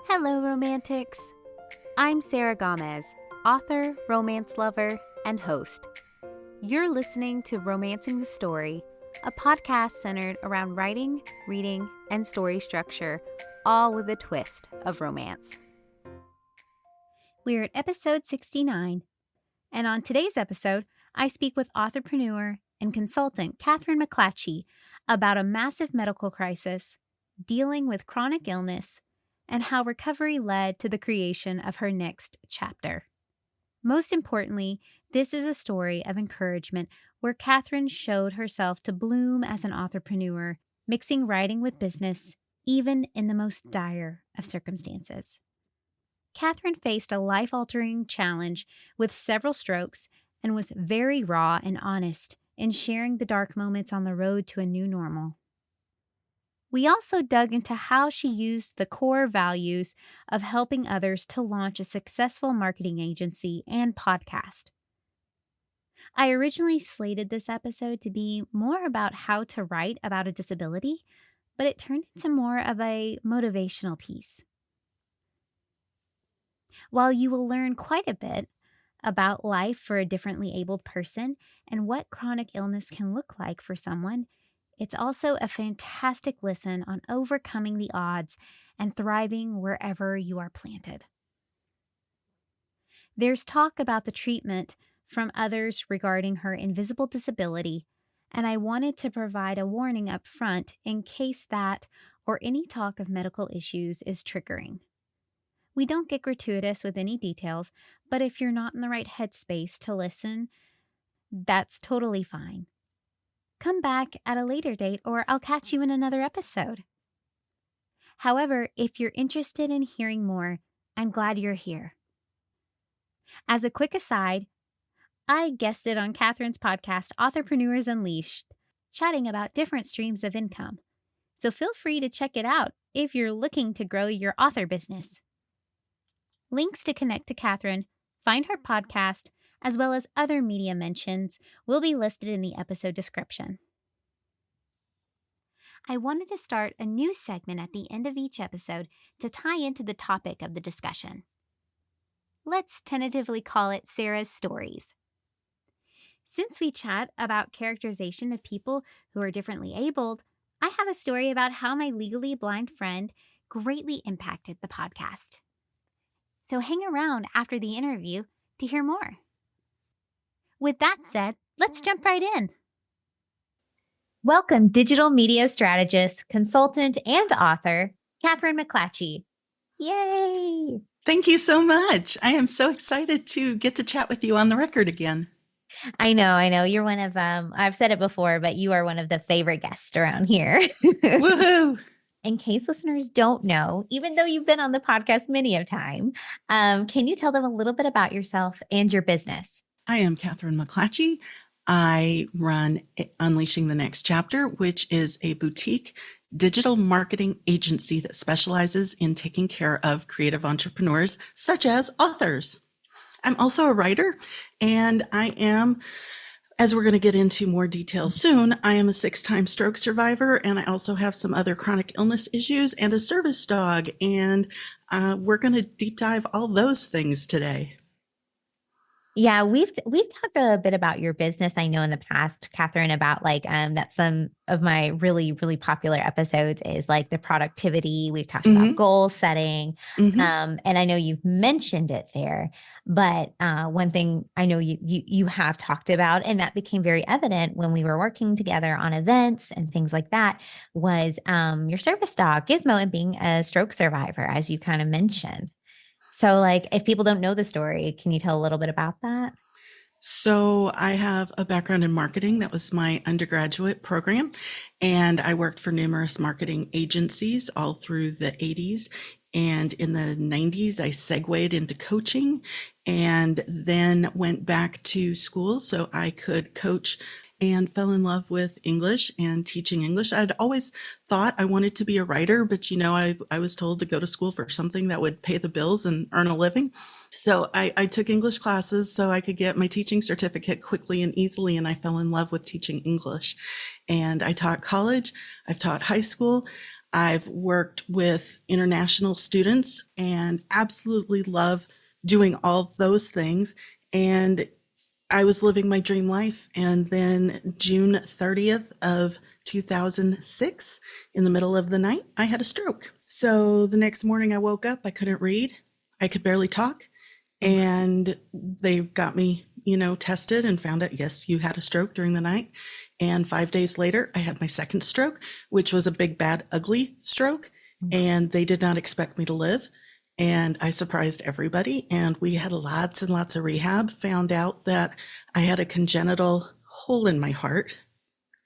Hello, romantics. I'm Sarah Gomez, author, romance lover, and host. You're listening to Romancing the Story, a podcast centered around writing, reading, and story structure, all with a twist of romance. We're at episode 69, and on today's episode, I speak with authorpreneur and consultant Kathryn McClatchy about a massive medical crisis, dealing with chronic illness, and how recovery led to the creation of her next chapter. Most importantly, this is a story of encouragement where Kathryn showed herself to bloom as an authorpreneur, mixing writing with business, even in the most dire of circumstances. Kathryn faced a life-altering challenge with several strokes and was very raw and honest in sharing the dark moments on the road to a new normal. We also dug into how she used the core values of helping others to launch a successful marketing agency and podcast. I originally slated this episode to be more about how to write about a disability, but it turned into more of a motivational piece. While you will learn quite a bit about life for a differently abled person and what chronic illness can look like for someone, it's also a fantastic listen on overcoming the odds and thriving wherever you are planted. There's talk about the treatment from others regarding her invisible disability, and I wanted to provide a warning up front in case that or any talk of medical issues is triggering. We don't get gratuitous with any details, but if you're not in the right headspace to listen, that's totally fine. Come back at a later date or I'll catch you in another episode. However, if you're interested in hearing more, I'm glad you're here. As a quick aside, I guested on Kathryn's podcast, Authorpreneurs Unleashed, chatting about different streams of income. So feel free to check it out if you're looking to grow your author business. Links to connect to Kathryn, find her podcast, as well as other media mentions, will be listed in the episode description. I wanted to start a new segment at the end of each episode to tie into the topic of the discussion. Let's tentatively call it Sarah's Stories. Since we chat about characterization of people who are differently abled, I have a story about how my legally blind friend greatly impacted the podcast. So hang around after the interview to hear more. With that said, let's jump right in. Welcome, digital media strategist, consultant, and author, Kathryn McClatchy. Yay! Thank you so much. I am so excited to get to chat with you on the record again. I know. You're one of, I've said it before, but you are one of the favorite guests around here. Woohoo! In case listeners don't know, even though you've been on the podcast many a time, can you tell them a little bit about yourself and your business? I am Kathryn McClatchy. I run Unleashing the Next Chapter, which is a boutique digital marketing agency that specializes in taking care of creative entrepreneurs, such as authors. I'm also a writer, and I am, as we're going to get into more details soon, I am a 6-time stroke survivor, and I also have some other chronic illness issues and a service dog, and we're going to deep dive all those things today. Yeah, we've talked a bit about your business. I know in the past, Kathryn, about that some of my really, really popular episodes is like the productivity. We've talked about goal setting. And I know you've mentioned it there, but one thing I know you have talked about, and that became very evident when we were working together on events and things like that, was your service dog, Gizmo, and being a stroke survivor, as you kind of mentioned. So if people don't know the story, can you tell a little bit about that? So I have a background in marketing. That was my undergraduate program. And I worked for numerous marketing agencies all through the 80s. And in the 90s, I segued into coaching and then went back to school so I could coach, and fell in love with English and teaching English. I'd always thought I wanted to be a writer, but I was told to go to school for something that would pay the bills and earn a living. So I took English classes so I could get my teaching certificate quickly and easily, and I fell in love with teaching English. And I taught college, I've taught high school, I've worked with international students and absolutely love doing all those things. And I was living my dream life. And then June 30th of 2006, in the middle of the night, I had a stroke. So the next morning I woke up, I couldn't read, I could barely talk. And they got me, tested and found out, yes, you had a stroke during the night. And 5 days later, I had my second stroke, which was a big, bad, ugly stroke. And they did not expect me to live. And I surprised everybody. And we had lots and lots of rehab, found out that I had a congenital hole in my heart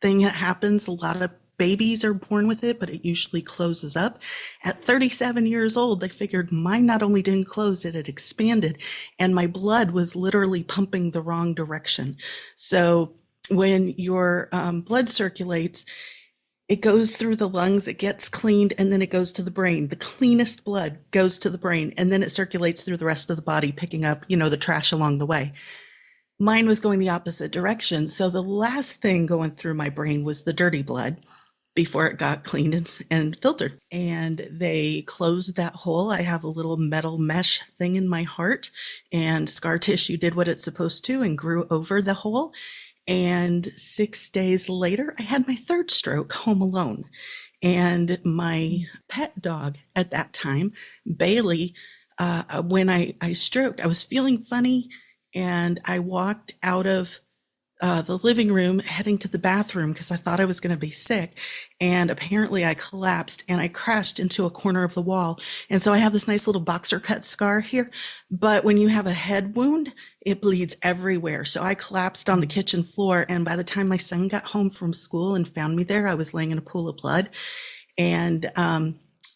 thing that happens. A lot of babies are born with it, but it usually closes up. At 37 years old, they figured mine not only didn't close, it had expanded, and my blood was literally pumping the wrong direction. So when your blood circulates, it goes through the lungs, it gets cleaned, and then it goes to the brain. The cleanest blood goes to the brain, and then it circulates through the rest of the body, picking up, the trash along the way. Mine was going the opposite direction. So the last thing going through my brain was the dirty blood before it got cleaned and filtered. And they closed that hole. I have a little metal mesh thing in my heart, and scar tissue did what it's supposed to and grew over the hole. And 6 days later, I had my third stroke home alone. And my pet dog at that time, Bailey, when I stroked, I was feeling funny, and I walked out of the living room heading to the bathroom because I thought I was going to be sick. And apparently I collapsed and I crashed into a corner of the wall. And so I have this nice little boxer cut scar here. But when you have a head wound, it bleeds everywhere. So I collapsed on the kitchen floor. And by the time my son got home from school and found me there, I was laying in a pool of blood. And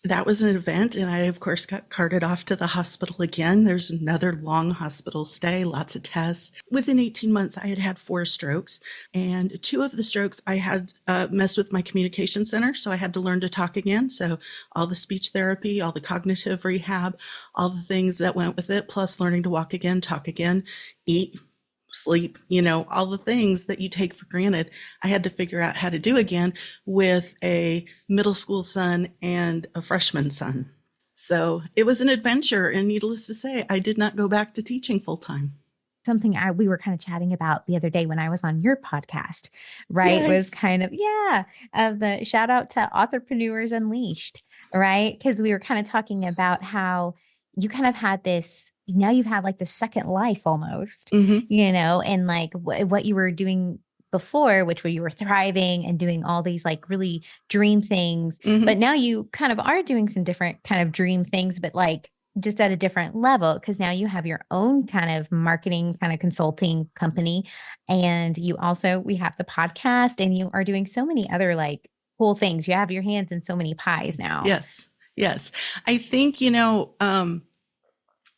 that was an event. And I, of course, got carted off to the hospital again. There's another long hospital stay, lots of tests. Within 18 months, I had had 4 strokes. And 2 of the strokes, I had messed with my communication center. So I had to learn to talk again. So all the speech therapy, all the cognitive rehab, all the things that went with it, plus learning to walk again, talk again, eat, sleep, all the things that you take for granted, I had to figure out how to do again with a middle school son and a freshman son. So it was an adventure. And needless to say, I did not go back to teaching full time. Something we were kind of chatting about the other day when I was on your podcast, right? Yay. Was kind of, of the shout out to Authorpreneurs Unleashed, right? Because we were kind of talking about how you kind of had this, now you've had like the second life almost, and like what you were doing before, which where you were thriving and doing all these like really dream things. But now you kind of are doing some different kind of dream things, but like just at a different level, because now you have your own kind of marketing kind of consulting company. And you also, we have the podcast, and you are doing so many other like cool things. You have your hands in so many pies now. Yes. I think,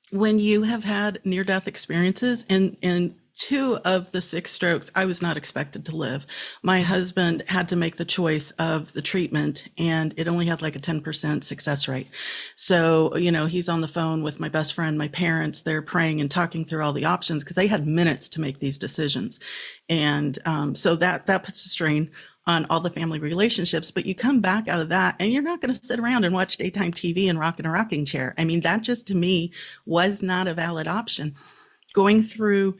when you have had near-death experiences, and 2 of the 6 strokes, I was not expected to live. My husband had to make the choice of the treatment, and it only had like a 10% success rate. So, he's on the phone with my best friend, my parents, they're praying and talking through all the options because they had minutes to make these decisions. And so that puts a strain on all the family relationships, but you come back out of that and you're not going to sit around and watch daytime TV and rock in a rocking chair. I mean, that just to me was not a valid option. Going through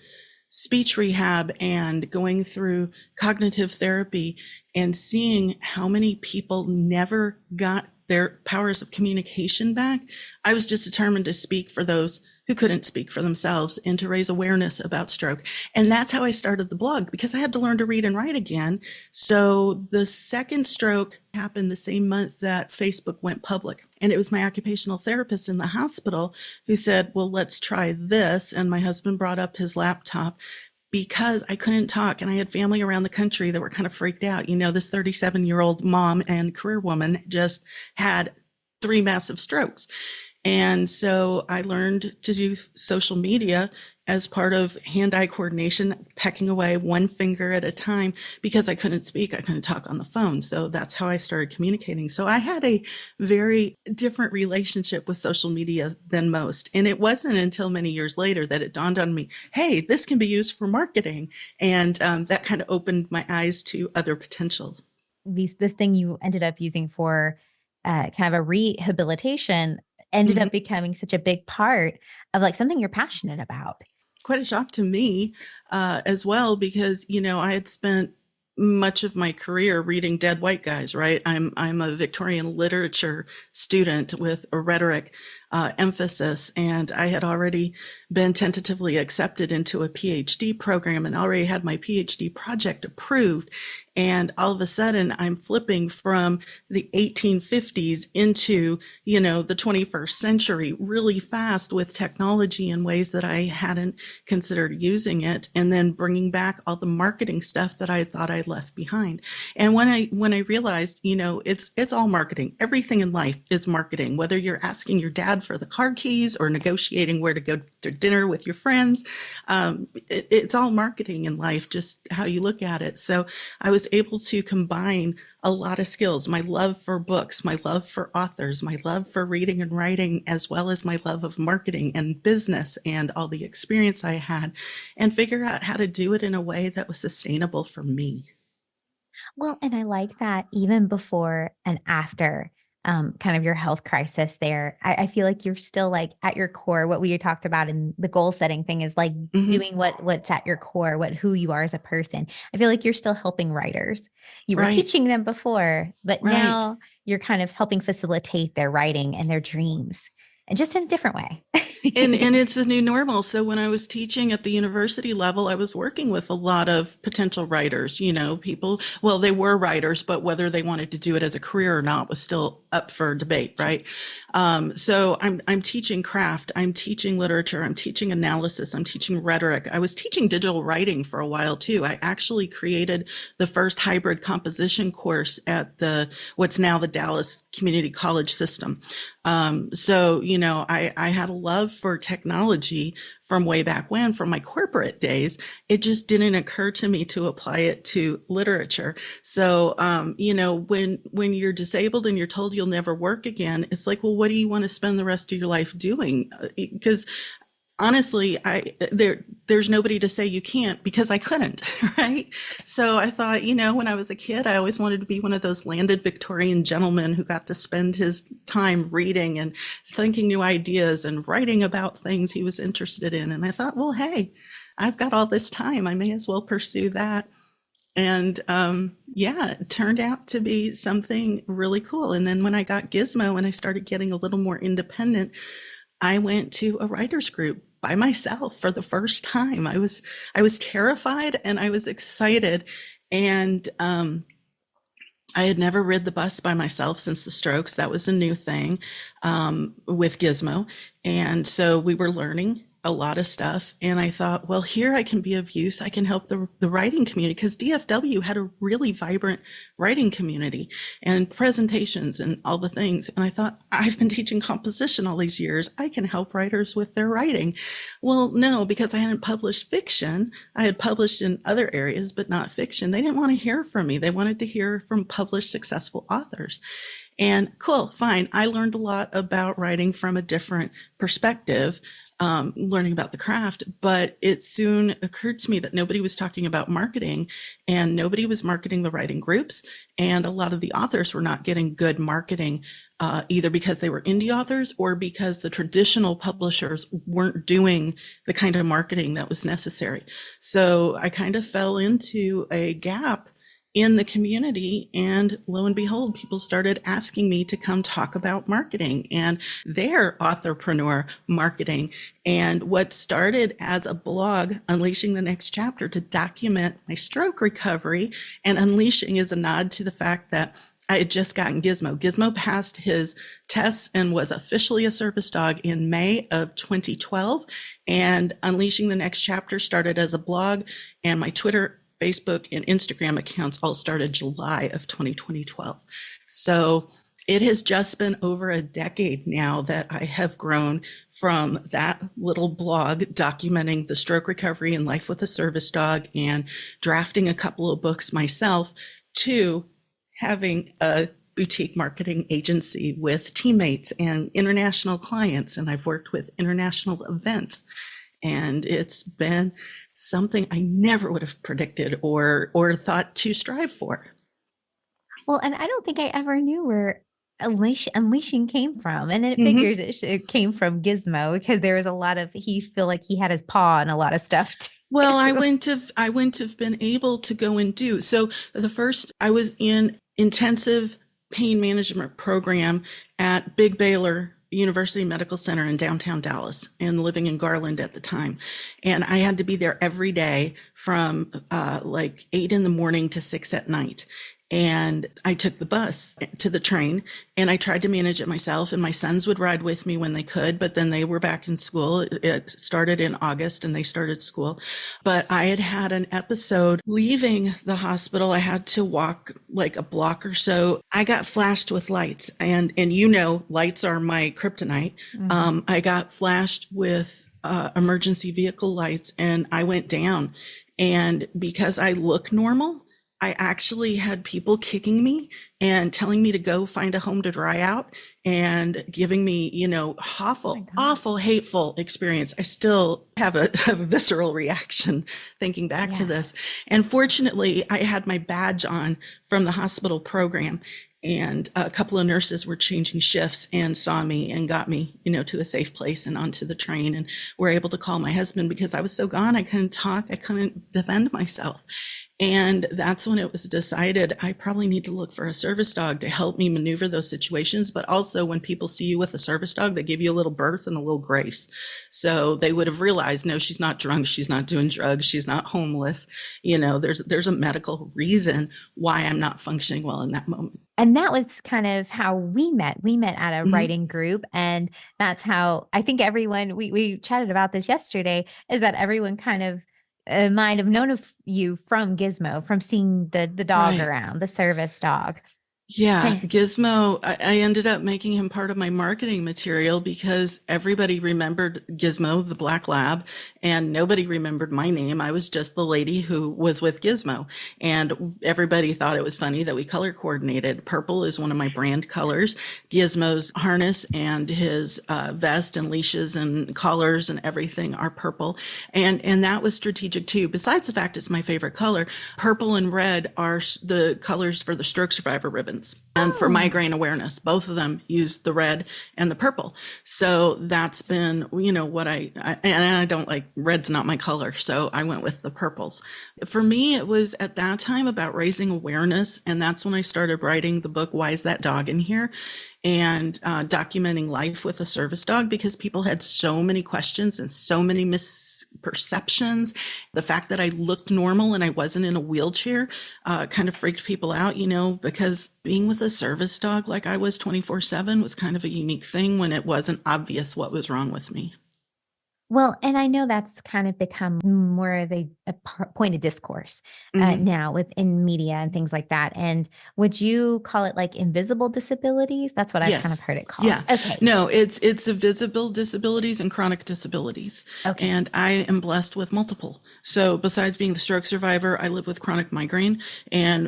speech rehab and going through cognitive therapy and seeing how many people never got their powers of communication back, I was just determined to speak for those who couldn't speak for themselves and to raise awareness about stroke. And that's how I started the blog, because I had to learn to read and write again. So the second stroke happened the same month that Facebook went public. And it was my occupational therapist in the hospital who said, well, let's try this. And my husband brought up his laptop because I couldn't talk, and I had family around the country that were kind of freaked out. This 37-year-old mom and career woman just had 3 massive strokes. And so I learned to do social media as part of hand-eye coordination, pecking away one finger at a time, because I couldn't speak, I couldn't talk on the phone. So that's how I started communicating. So I had a very different relationship with social media than most. And it wasn't until many years later that it dawned on me, hey, this can be used for marketing. And that kind of opened my eyes to other potential. This thing you ended up using for kind of a rehabilitation ended up becoming such a big part of like something you're passionate about. Quite a shock to me as well, because, I had spent much of my career reading dead white guys, right? I'm a Victorian literature student with a rhetoric emphasis, and I had already been tentatively accepted into a PhD program and already had my PhD project approved. And all of a sudden, I'm flipping from the 1850s into, the 21st century really fast with technology in ways that I hadn't considered using it, and then bringing back all the marketing stuff that I thought I'd left behind. And when I realized, it's all marketing. Everything in life is marketing, whether you're asking your dad for the car keys or negotiating where to go to dinner with your friends. It's all marketing in life, just how you look at it. So I was able to combine a lot of skills, my love for books, my love for authors, my love for reading and writing, as well as my love of marketing and business and all the experience I had, and figure out how to do it in a way that was sustainable for me. Well, and I like that even before and after kind of your health crisis there, I feel like you're still like at your core, what we talked about in the goal setting thing is like doing what's at your core, who you are as a person. I feel like you're still helping writers. You were teaching them before, but now you're kind of helping facilitate their writing and their dreams, and just in a different way. And it's a new normal. So when I was teaching at the university level, I was working with a lot of potential writers, people, well, they were writers, but whether they wanted to do it as a career or not was still up for debate, right? So I'm teaching craft, I'm teaching literature, I'm teaching analysis, I'm teaching rhetoric. I was teaching digital writing for a while too. I actually created the first hybrid composition course at what's now the Dallas Community College system. So, I had a love for technology from way back when, from my corporate days. It just didn't occur to me to apply it to literature. So, when you're disabled and you're told you'll never work again, it's like, well, what do you want to spend the rest of your life doing? Because honestly, there's nobody to say you can't, because I couldn't, right? So I thought, when I was a kid, I always wanted to be one of those landed Victorian gentlemen who got to spend his time reading and thinking new ideas and writing about things he was interested in. And I thought, well, hey, I've got all this time. I may as well pursue that. And it turned out to be something really cool. And then when I got Gizmo and I started getting a little more independent, I went to a writers group by myself for the first time. I was terrified and I was excited. And I had never rid the bus by myself since the strokes. That was a new thing with Gizmo. And so we were learning a lot of stuff. And I thought, well, here I can be of use. I can help the writing community, because DFW had a really vibrant writing community and presentations and all the things. And I thought, I've been teaching composition all these years. I can help writers with their writing. Well, no, because I hadn't published fiction. I had published in other areas, but not fiction. They didn't want to hear from me. They wanted to hear from published successful authors. And cool, fine. I learned a lot about writing from a different perspective, learning about the craft, but it soon occurred to me that nobody was talking about marketing, and nobody was marketing the writing groups. And a lot of the authors were not getting good marketing, either because they were indie authors or because the traditional publishers weren't doing the kind of marketing that was necessary. So I kind of fell into a gap in the community, and lo and behold, people started asking me to come talk about marketing and their authorpreneur marketing. And what started as a blog, Unleashing the Next Chapter, to document my stroke recovery, and Unleashing is a nod to the fact that I had just gotten Gizmo. Gizmo passed his tests and was officially a service dog in May of 2012. And Unleashing the Next Chapter started as a blog, and my Twitter, Facebook, and Instagram accounts all started July of 2012. So it has just been over a decade now that I have grown from that little blog documenting the stroke recovery and life with a service dog and drafting a couple of books myself, to having a boutique marketing agency with teammates and international clients. And I've worked with international events. And it's been something I never would have predicted or thought to strive for. Well, and I don't think I ever knew where unleashing came from. And it Hmm. figures it came from Gizmo, because there was a lot of, he feel like he had his paw in a lot of stuff too. Well, I wouldn't have been able to go and do. So I was in intensive pain management program at Big Baylor University Medical Center in downtown Dallas, and living in Garland at the time. And I had to be there every day from like 8 in the morning to 6 at night. And I took the bus to the train, and I tried to manage it myself, and my sons would ride with me when they could, but then they were back in school. It started in August and they started school. But I had had an episode leaving the hospital. I had to walk like a block or so. I got flashed with lights, and lights are my kryptonite. Mhm. I got flashed with emergency vehicle lights, and I went down. And because I look normal, I actually had people kicking me and telling me to go find a home to dry out, and giving me, awful, awful, hateful experience. I still have a visceral reaction thinking back to this. And fortunately, I had my badge on from the hospital program, and a couple of nurses were changing shifts and saw me and got me, to a safe place and onto the train, and were able to call my husband because I was so gone. I couldn't talk. I couldn't defend myself. And that's when it was decided I probably need to look for a service dog to help me maneuver those situations. But also, when people see you with a service dog, they give you a little berth and a little grace. So they would have realized, no, she's not drunk. She's not doing drugs. She's not homeless. There's a medical reason why I'm not functioning well in that moment. And that was kind of how we met. We met at a Mhm. writing group. And that's how I think everyone, we chatted about this yesterday, is that everyone kind of might have known of you from Gizmo, from seeing the dog Right. around, the service dog. Yeah, Hey. Gizmo, I ended up making him part of my marketing material because everybody remembered Gizmo, the black lab, and nobody remembered my name. I was just the lady who was with Gizmo. And everybody thought it was funny that we color coordinated. Purple is one of my brand colors. Gizmo's harness and his vest and leashes and collars and everything are purple. And that was strategic too. Besides the fact it's my favorite color, purple and red are the colors for the stroke survivor ribbon. And for migraine awareness, both of them use the red and the purple. So that's been, what I don't like, red's not my color. So I went with the purples. For me, it was at that time about raising awareness. And that's when I started writing the book, Why Is That Dog in Here? And documenting life with a service dog, because people had so many questions and so many misperceptions. The fact that I looked normal and I wasn't in a wheelchair kind of freaked people out, because being with a service dog like I was 24/7 was kind of a unique thing when it wasn't obvious what was wrong with me. Well, and I know that's kind of become more of a point of discourse Mhm. now within media and things like that. And would you call it like invisible disabilities? That's what I've kind of Yes. heard it called. Yeah. Okay. No, it's a visible disabilities and chronic disabilities. Okay. And I am blessed with multiple. So besides being the stroke survivor, I live with chronic migraine. And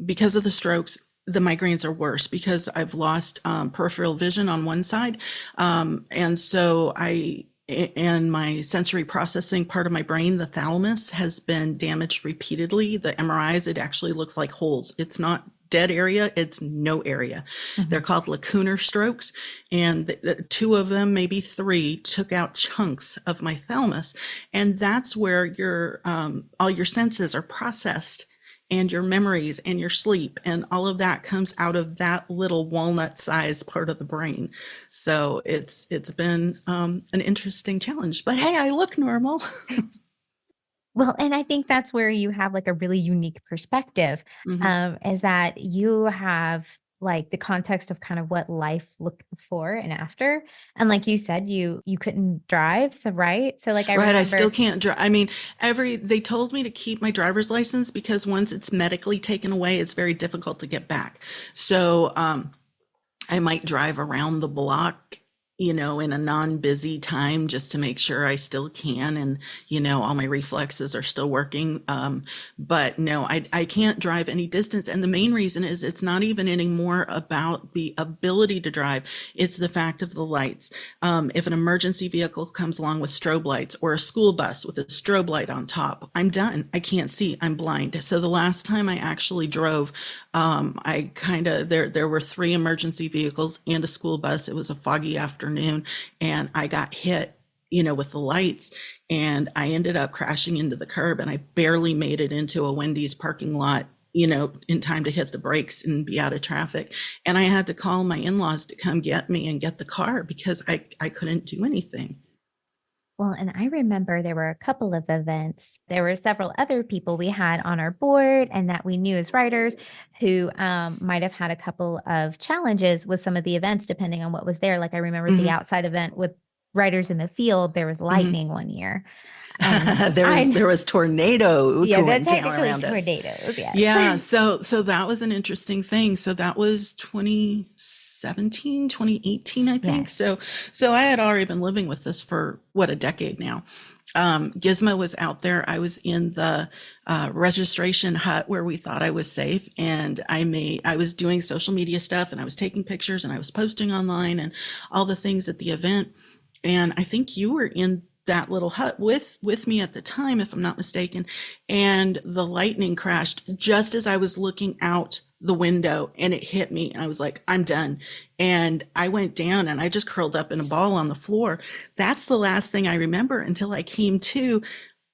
because of the strokes, the migraines are worse because I've lost peripheral vision on one side. And so and my sensory processing part of my brain, the thalamus, has been damaged repeatedly. The MRIs, it actually looks like holes. It's not dead area, it's no area. Mhm. They're called lacunar strokes, and the two of them, maybe three, took out chunks of my thalamus, and that's where your all your senses are processed, and your memories and your sleep and all of that comes out of that little walnut-sized part of the brain. So it's been an interesting challenge. But hey, I look normal. Well, and I think that's where you have like a really unique perspective, Mhm. is that you have like the context of kind of what life looked before and after. And like you said, you couldn't drive. So right. So like I Right, I still remember. can't drive. I mean, they told me to keep my driver's license because once it's medically taken away, it's very difficult to get back. So I might drive around the block in a non-busy time just to make sure I still can and, all my reflexes are still working. But no, I can't drive any distance. And the main reason is it's not even anymore about the ability to drive. It's the fact of the lights. If an emergency vehicle comes along with strobe lights or a school bus with a strobe light on top, I'm done. I can't see. I'm blind. So the last time I actually drove, there were 3 emergency vehicles and a school bus. It was a foggy afternoon and I got hit, with the lights, and I ended up crashing into the curb, and I barely made it into a Wendy's parking lot, in time to hit the brakes and be out of traffic. And I had to call my in-laws to come get me and get the car because I couldn't do anything. Well, and I remember there were a couple of events. There were several other people we had on our board and that we knew as writers who might have had a couple of challenges with some of the events, depending on what was there. Like I remember the outside event with writers in the field, there was lightning one year. There was tornado that's down technically around tornadoes. us. Yes. Yeah. So that was an interesting thing. So that was 2017, 2018, I think. Yes. So I had already been living with this for a decade now. Gizmo was out there. I was in the registration hut where we thought I was safe, and I was doing social media stuff, and I was taking pictures, and I was posting online and all the things at the event. And I think you were in that little hut with me at the time, if I'm not mistaken. And the lightning crashed just as I was looking out the window, and it hit me. And I was like, I'm done. And I went down and I just curled up in a ball on the floor. That's the last thing I remember until I came to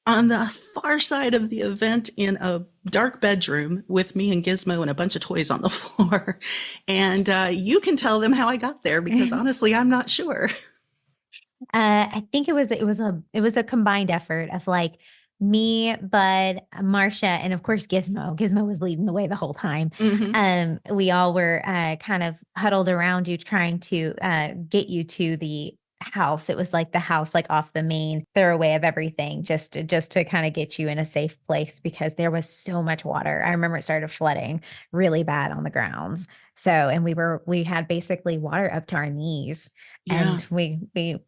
on the far side of the event in a dark bedroom with me and Gizmo and a bunch of toys on the floor. And you can tell them how I got there, because honestly, I'm not sure. I think it was a combined effort of like me, Bud, Marcia, and of course Gizmo. Gizmo was leading the way the whole time. We all were kind of huddled around you, trying to get you to the house. It was like the house, like off the main thoroughway of everything, just to kind of get you in a safe place, because there was so much water. I remember it started flooding really bad on the grounds. So, and we had basically water up to our knees. Yeah. And we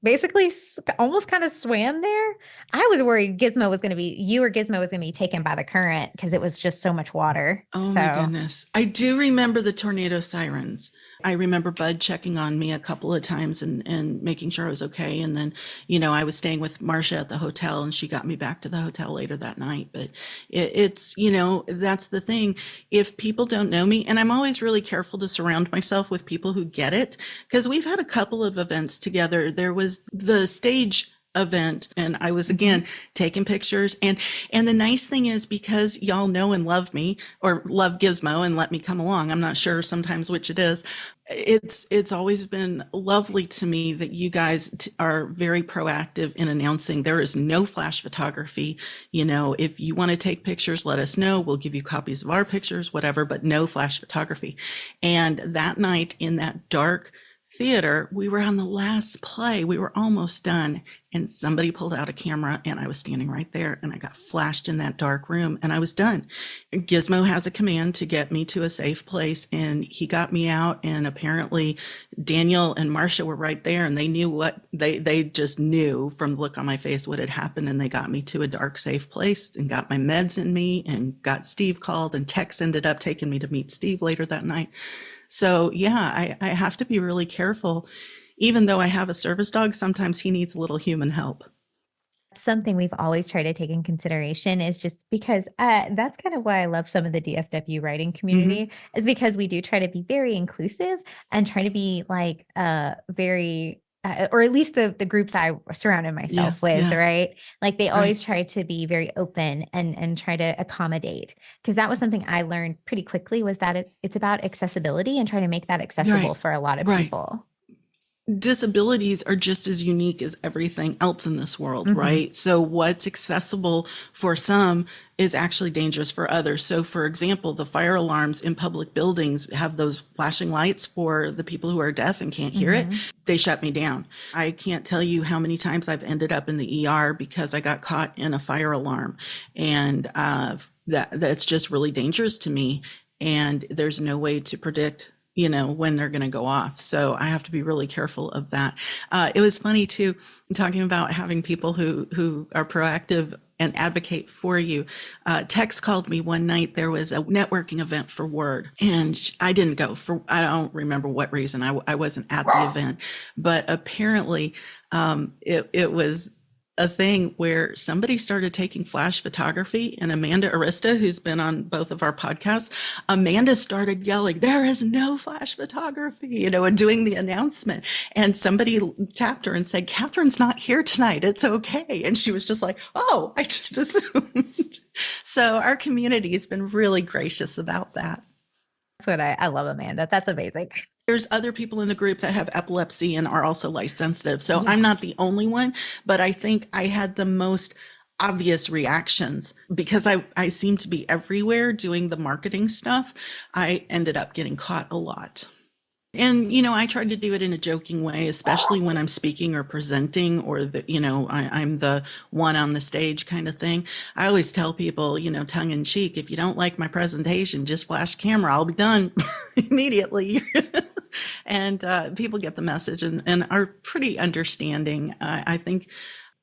basically almost kind of swam there. I was worried you or Gizmo was going to be taken by the current because it was just so much water. My goodness. I do remember the tornado sirens. I remember Bud checking on me a couple of times and making sure I was okay. And then, I was staying with Marcia at the hotel, and she got me back to the hotel later that night. But it's, that's the thing. If people don't know me, and I'm always really careful to surround myself with people who get it, because we've had a couple of events together. There was the stage event, and I was again taking pictures, and the nice thing is, because y'all know and love me, or love Gizmo and let me come along, I'm not sure sometimes which it is, it's always been lovely to me that you guys are very proactive in announcing there is no flash photography. If you want to take pictures, let us know, we'll give you copies of our pictures, whatever, but no flash photography. And that night in that dark theater, we were on the last play. We were almost done, and somebody pulled out a camera, and I was standing right there, and I got flashed in that dark room, and I was done. Gizmo has a command to get me to a safe place, and he got me out. And apparently Daniel and Marcia were right there, and they knew they just knew from the look on my face what had happened, and they got me to a dark, safe place and got my meds in me and got Steve called, and Tex ended up taking me to meet Steve later that night. So yeah, I have to be really careful. Even though I have a service dog, sometimes he needs a little human help. Something we've always tried to take in consideration is just because that's kind of why I love some of the DFW writing community, is because we do try to be very inclusive and try to be like very or at least the groups I surrounded myself with, right? Like they always try to be very open and try to accommodate, because that was something I learned pretty quickly, was that it's about accessibility and trying to make that accessible for a lot of people. Disabilities are just as unique as everything else in this world, right? So what's accessible for some is actually dangerous for others. So for example, the fire alarms in public buildings have those flashing lights for the people who are deaf and can't hear it. They shut me down. I can't tell you how many times I've ended up in the ER because I got caught in a fire alarm, and that's just really dangerous to me. And there's no way to predict when they're going to go off. So I have to be really careful of that. It was funny too, talking about having people who are proactive and advocate for you. Tex called me one night. There was a networking event for Word, and I didn't go I don't remember what reason. I wasn't at the event, but apparently it was a thing where somebody started taking flash photography, and Amanda Arista, who's been on both of our podcasts, Amanda started yelling, "There is no flash photography," and doing the announcement. And somebody tapped her and said, "Kathryn's not here tonight. It's okay." And she was just like, "Oh, I just assumed." So our community has been really gracious about that. That's what I love, Amanda. That's amazing. There's other people in the group that have epilepsy and are also light sensitive. So yes. I'm not the only one, but I think I had the most obvious reactions because I seem to be everywhere doing the marketing stuff. I ended up getting caught a lot. And, I tried to do it in a joking way, especially when I'm speaking or presenting or I'm the one on the stage kind of thing. I always tell people, tongue in cheek, if you don't like my presentation, just flash camera. I'll be done immediately. And people get the message and are pretty understanding. I think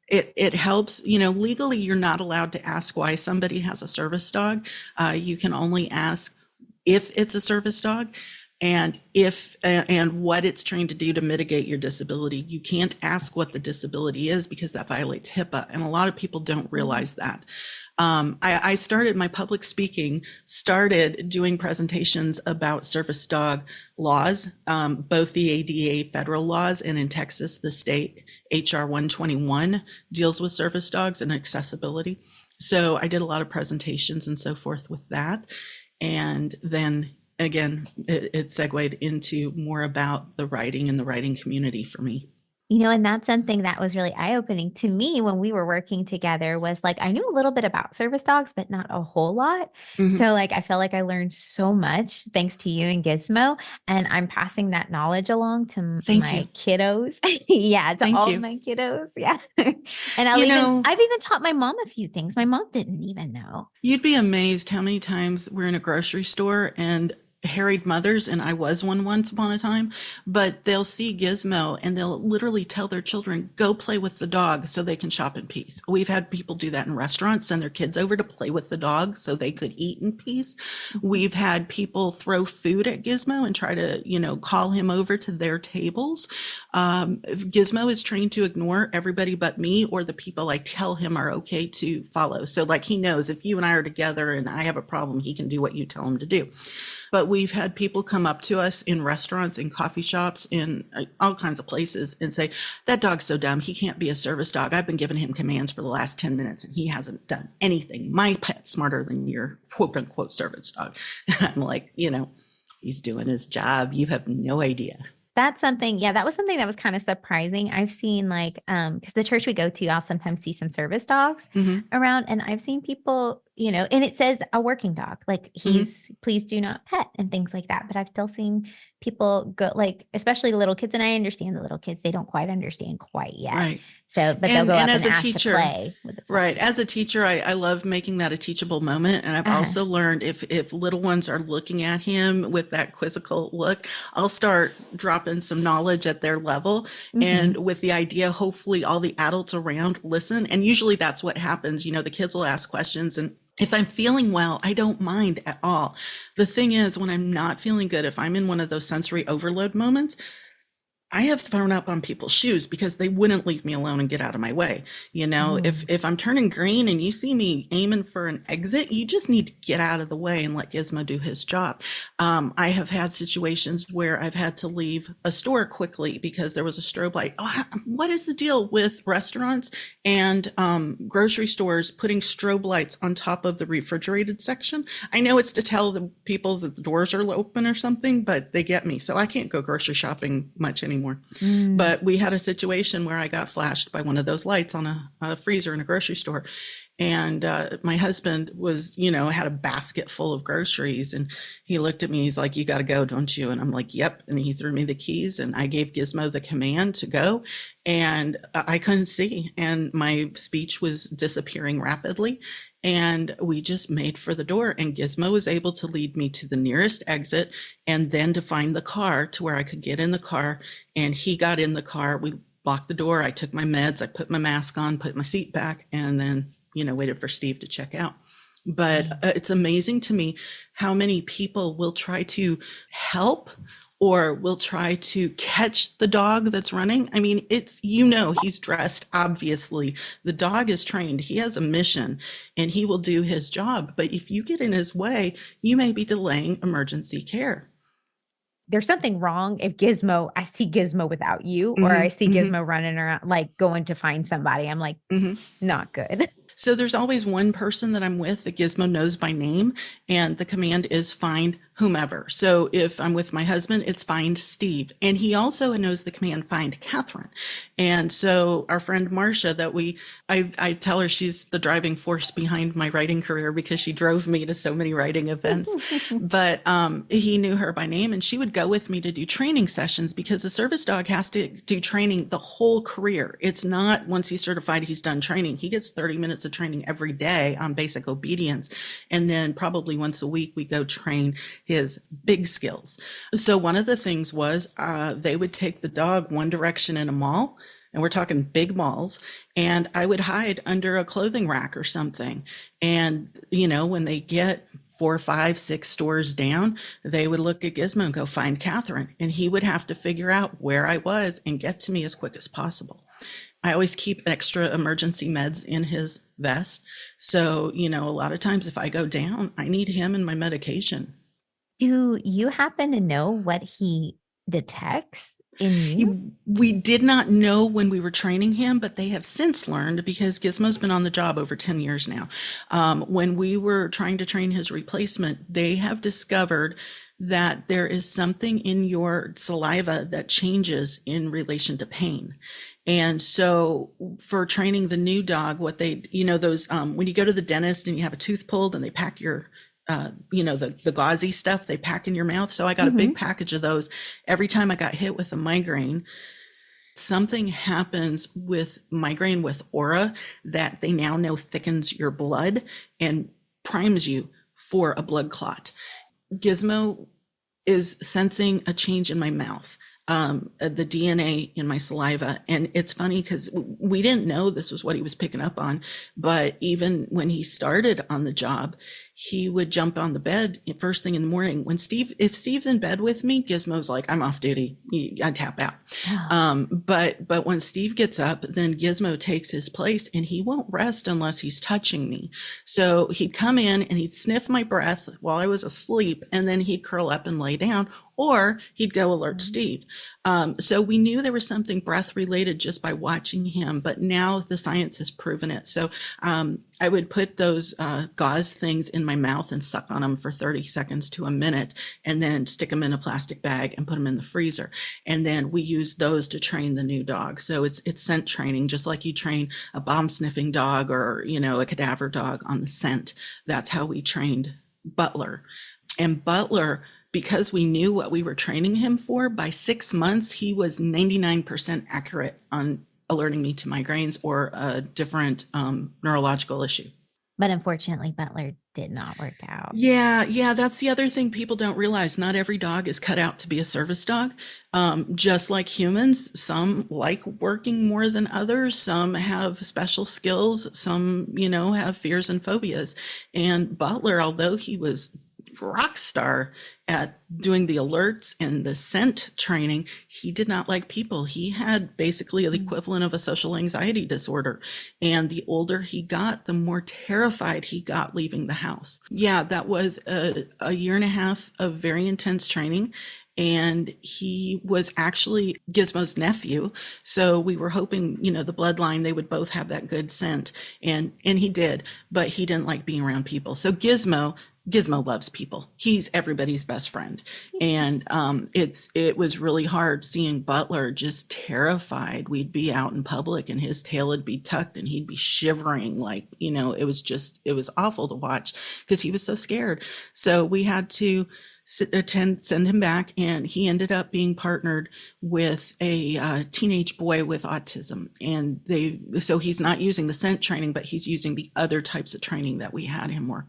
it helps. Legally, you're not allowed to ask why somebody has a service dog. You can only ask if it's a service dog. And and what it's trained to do to mitigate your disability. You can't ask what the disability is because that violates HIPAA. And a lot of people don't realize that. I started my public speaking, started doing presentations about service dog laws, both the ADA federal laws and in Texas, the state HR 121 deals with service dogs and accessibility. So I did a lot of presentations and so forth with that. And then again, it segued into more about the writing and the writing community for me. And that's something that was really eye-opening to me when we were working together was like, I knew a little bit about service dogs, but not a whole lot. Mm-hmm. So I felt like I learned so much thanks to you and Gizmo, and I'm passing that knowledge along to my kiddos. Yeah. To all of my kiddos. Yeah. And I've even taught my mom a few things my mom didn't even know. You'd be amazed how many times we're in a grocery store and harried mothers, and I was one once upon a time, but they'll see Gizmo and they'll literally tell their children, go play with the dog so they can shop in peace. We've had people do that in restaurants, send their kids over to play with the dog so they could eat in peace. We've had people throw food at Gizmo and try to, call him over to their tables. Gizmo is trained to ignore everybody but me or the people I tell him are okay to follow. So he knows if you and I are together and I have a problem, he can do what you tell him to do. But we've had people come up to us in restaurants, in coffee shops, in all kinds of places and say, that dog's so dumb. He can't be a service dog. I've been giving him commands for the last 10 minutes and he hasn't done anything. My pet's smarter than your quote unquote service dog. And I'm like, he's doing his job. You have no idea. That's something, that was something that was kind of surprising. I've seen because the church we go to, I'll sometimes see some service dogs around, and I've seen people, and it says a working dog, he's please do not pet and things like that. But I've still seen people go, especially little kids, and I understand the little kids, they don't quite understand quite yet. Right. So, but they'll go up and ask to play with the right. As a teacher, I love making that a teachable moment. And I've also learned if little ones are looking at him with that quizzical look, I'll start dropping some knowledge at their level. And with the idea, hopefully all the adults around listen. And usually that's what happens. The kids will ask questions, and if I'm feeling well, I don't mind at all. The thing is, when I'm not feeling good, if I'm in one of those sensory overload moments, I have thrown up on people's shoes because they wouldn't leave me alone and get out of my way. If I'm turning green and you see me aiming for an exit, you just need to get out of the way and let Gizmo do his job. I have had situations where I've had to leave a store quickly because there was a strobe light. What is the deal with restaurants and grocery stores putting strobe lights on top of the refrigerated section? I know it's to tell the people that the doors are open or something, but they get me. So I can't go grocery shopping much anymore. But we had a situation where I got flashed by one of those lights on a freezer in a grocery store. And my husband was, had a basket full of groceries, and he looked at me. He's like, you got to go, don't you? And I'm like, yep. And he threw me the keys, and I gave Gizmo the command to go. And I couldn't see, and my speech was disappearing rapidly. and we just made for the door, and Gizmo was able to lead me to the nearest exit and then to find the car to where I could get in the car, and he got in the car. We locked the door. I took my meds. I put my mask on, put my seat back, and then, waited for Steve to check out. But it's amazing to me how many people will try to help or will try to catch the dog that's running. I mean, he's dressed, obviously. The dog is trained. He has a mission and he will do his job. But if you get in his way, you may be delaying emergency care. There's something wrong if I see Gizmo without you, or I see Gizmo running around, like going to find somebody. I'm like, not good. So there's always one person that I'm with that Gizmo knows by name, and the command is find whomever. So if I'm with my husband, it's find Steve. And he also knows the command find Kathryn. And so our friend Marcia, I tell her she's the driving force behind my writing career because she drove me to so many writing events. But he knew her by name, and she would go with me to do training sessions because the service dog has to do training the whole career. It's not once he's certified, he's done training. He gets 30 minutes of training every day on basic obedience. And then probably once a week, we go train his big skills. So one of the things was they would take the dog one direction in a mall, and we're talking big malls, and I would hide under a clothing rack or something. And, when they get 4, 5, 6 stores down, they would look at Gizmo and go find Kathryn, and he would have to figure out where I was and get to me as quick as possible. I always keep extra emergency meds in his vest. So, a lot of times if I go down, I need him and my medication. Do you happen to know what he detects in you? We did not know when we were training him, but they have since learned, because Gizmo's been on the job over 10 years now. When we were trying to train his replacement, they have discovered that there is something in your saliva that changes in relation to pain. And so for training the new dog, what they, those, when you go to the dentist and you have a tooth pulled and they pack your, the gauzy stuff they pack in your mouth. So I got a big package of those. Every time I got hit with a migraine, something happens with migraine with aura that they now know thickens your blood and primes you for a blood clot. Gizmo is sensing a change in my mouth, the DNA in my saliva. And it's funny because we didn't know this was what he was picking up on. But even when he started on the job, he would jump on the bed first thing in the morning. If Steve's in bed with me, Gizmo's like, I'm off duty. I tap out. But when Steve gets up, then Gizmo takes his place, and he won't rest unless he's touching me. So he'd come in and he'd sniff my breath while I was asleep, and then he'd curl up and lay down, or he'd go alert Steve. So we knew there was something breath related just by watching him, but now the science has proven it. So I would put those gauze things in my mouth and suck on them for 30 seconds to a minute, and then stick them in a plastic bag and put them in the freezer. And then we use those to train the new dog. So it's scent training, just like you train a bomb sniffing dog or, a cadaver dog on the scent. That's how we trained Butler. And Butler, because we knew what we were training him for, by 6 months, he was 99% accurate on alerting me to migraines or a different neurological issue. But unfortunately, Butler did not work out. Yeah. That's the other thing people don't realize. Not every dog is cut out to be a service dog. Just like humans, some like working more than others. Some have special skills. Some, have fears and phobias. And Butler, although he was rock star at doing the alerts and the scent training, he did not like people. He had basically the equivalent of a social anxiety disorder. And the older he got, the more terrified he got leaving the house. Yeah, that was a year and a half of very intense training. And he was actually Gizmo's nephew. So we were hoping, the bloodline, they would both have that good scent. And he did, but he didn't like being around people. So Gizmo loves people. He's everybody's best friend. And it was really hard seeing Butler just terrified. We'd be out in public and his tail would be tucked and he'd be shivering. Like, it was awful to watch because he was so scared. So we had to send him back, and he ended up being partnered with a teenage boy with autism. And so he's not using the scent training, but he's using the other types of training that we had him work.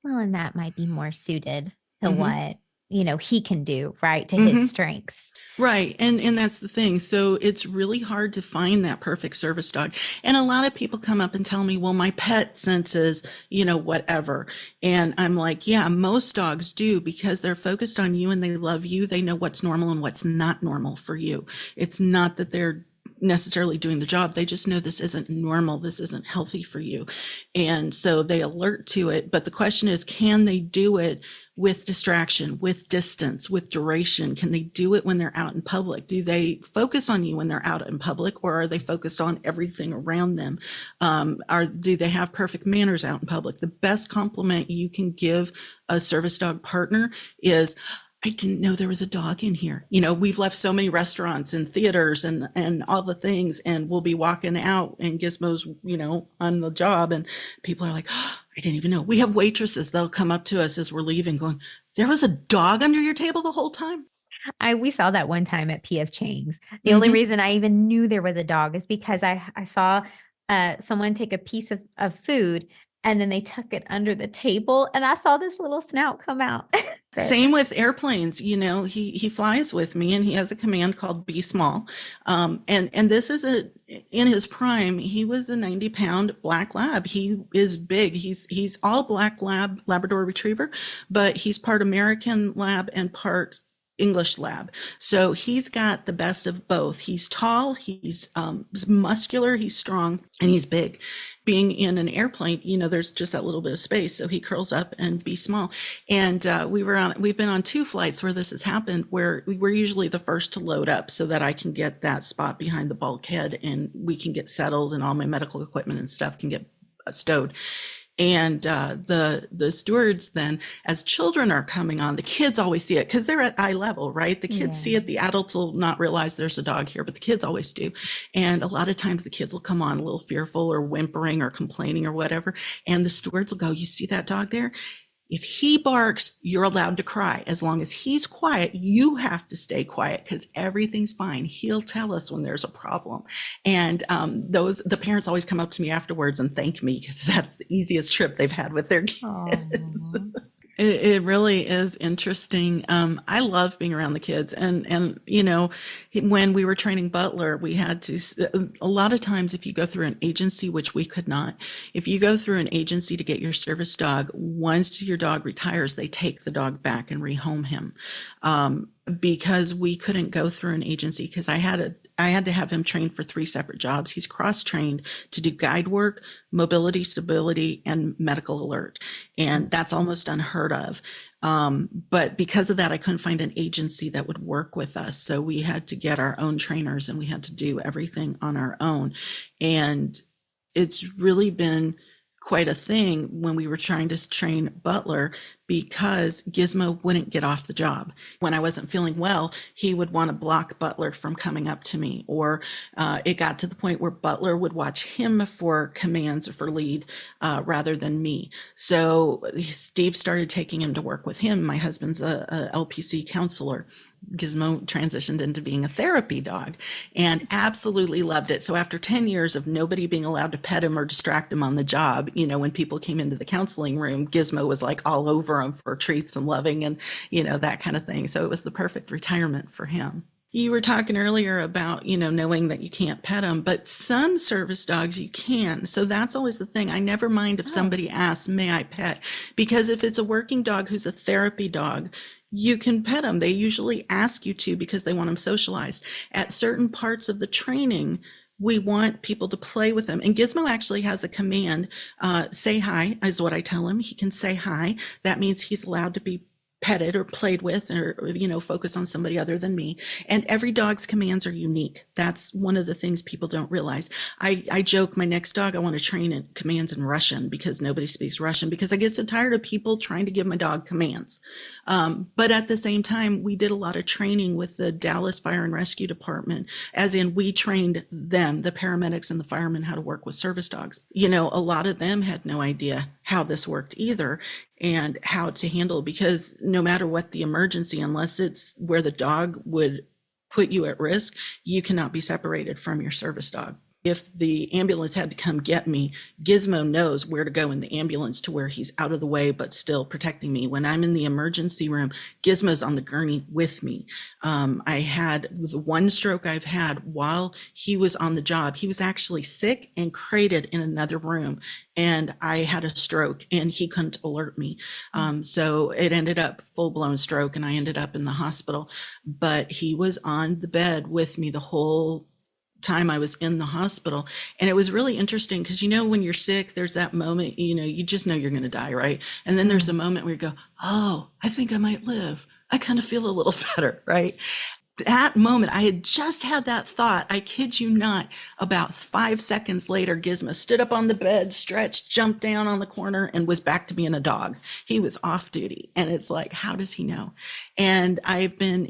Well, and that might be more suited to what, he can do, right? To his strengths. Right. And that's the thing. So it's really hard to find that perfect service dog. And a lot of people come up and tell me, well, my pet senses, whatever. And I'm like, yeah, most dogs do, because they're focused on you and they love you. They know what's normal and what's not normal for you. It's not that they're necessarily doing the job. They just know this isn't normal. This isn't healthy for you. And so they alert to it. But the question is, can they do it with distraction, with distance, with duration? Can they do it when they're out in public? Do they focus on you when they're out in public, or are they focused on everything around them? Do they have perfect manners out in public? The best compliment you can give a service dog partner is, I didn't know there was a dog in here. We've left so many restaurants and theaters and all the things, and we'll be walking out and Gizmo's, on the job, and people are like, oh, I didn't even know. We have waitresses that'll come up to us as we're leaving going, there was a dog under your table the whole time? We saw that one time at P.F. Chang's. The only reason I even knew there was a dog is because I saw someone take a piece of food, and then they tuck it under the table, and I saw this little snout come out. Same with airplanes. He flies with me, and he has a command called Be Small. And this is in his prime, he was a 90-pound black lab. He is big. He's all black Labrador retriever, but he's part American lab and part English lab. So he's got the best of both. He's tall, he's muscular, he's strong, and he's big. Being in an airplane, there's just that little bit of space. So he curls up and Be Small. And we've been on 2 flights where this has happened, where we're usually the first to load up so that I can get that spot behind the bulkhead and we can get settled and all my medical equipment and stuff can get stowed. And the stewards then, as children are coming on, the kids always see it because they're at eye level, right? The kids see it. The adults will not realize there's a dog here, but the kids always do. And a lot of times the kids will come on a little fearful or whimpering or complaining or whatever. And the stewards will go, you see that dog there? If he barks, you're allowed to cry. As long as he's quiet, you have to stay quiet because everything's fine. He'll tell us when there's a problem. And the parents always come up to me afterwards and thank me because that's the easiest trip they've had with their kids. It really is interesting. I love being around the kids, and when we were training Butler, we had to, a lot of times if you go through an agency, which we could not, if you go through an agency to get your service dog, once your dog retires, they take the dog back and rehome him. Because we couldn't go through an agency, because I had to have him trained for 3 separate jobs. He's cross-trained to do guide work, mobility, stability, and medical alert. And that's almost unheard of. But because of that, I couldn't find an agency that would work with us. So we had to get our own trainers and we had to do everything on our own. And it's really been quite a thing when we were trying to train Butler, because Gizmo wouldn't get off the job. When I wasn't feeling well, he would want to block Butler from coming up to me. Or it got to the point where Butler would watch him for commands or for lead rather than me. So Steve started taking him to work with him. My husband's a LPC counselor. Gizmo transitioned into being a therapy dog and absolutely loved it. So after 10 years of nobody being allowed to pet him or distract him on the job, when people came into the counseling room, Gizmo was like all over him for treats and loving and, that kind of thing. So it was the perfect retirement for him. You were talking earlier about, knowing that you can't pet them, but some service dogs you can. So that's always the thing. I never mind if somebody asks, may I pet? Because if it's a working dog who's a therapy dog, you can pet them. They usually ask you to because they want them socialized. At certain parts of the training, we want people to play with them. And Gizmo actually has a command, say hi is what I tell him. He can say hi. That means he's allowed to be petted or played with or, focus on somebody other than me. And every dog's commands are unique. That's one of the things people don't realize. I joke my next dog, I want to train it commands in Russian because nobody speaks Russian, because I get so tired of people trying to give my dog commands. But at the same time, we did a lot of training with the Dallas Fire and Rescue Department, as in we trained them, the paramedics and the firemen, how to work with service dogs. A lot of them had no idea how this worked either and how to handle, because no matter what the emergency, unless it's where the dog would put you at risk, you cannot be separated from your service dog. If the ambulance had to come get me, Gizmo knows where to go in the ambulance to where he's out of the way, but still protecting me. When I'm in the emergency room, Gizmo's on the gurney with me. I had the one stroke I've had while he was on the job. He was actually sick and crated in another room, and I had a stroke and he couldn't alert me. So it ended up full-blown stroke and I ended up in the hospital, but he was on the bed with me the whole time I was in the hospital. And it was really interesting because, when you're sick, there's that moment, you just know you're going to die, right? And then there's a moment where you go, oh, I think I might live. I kind of feel a little better, right? That moment, I had just had that thought. I kid you not, about 5 seconds later, Gizmo stood up on the bed, stretched, jumped down on the corner, and was back to being a dog. He was off duty. And it's like, how does he know? And I've been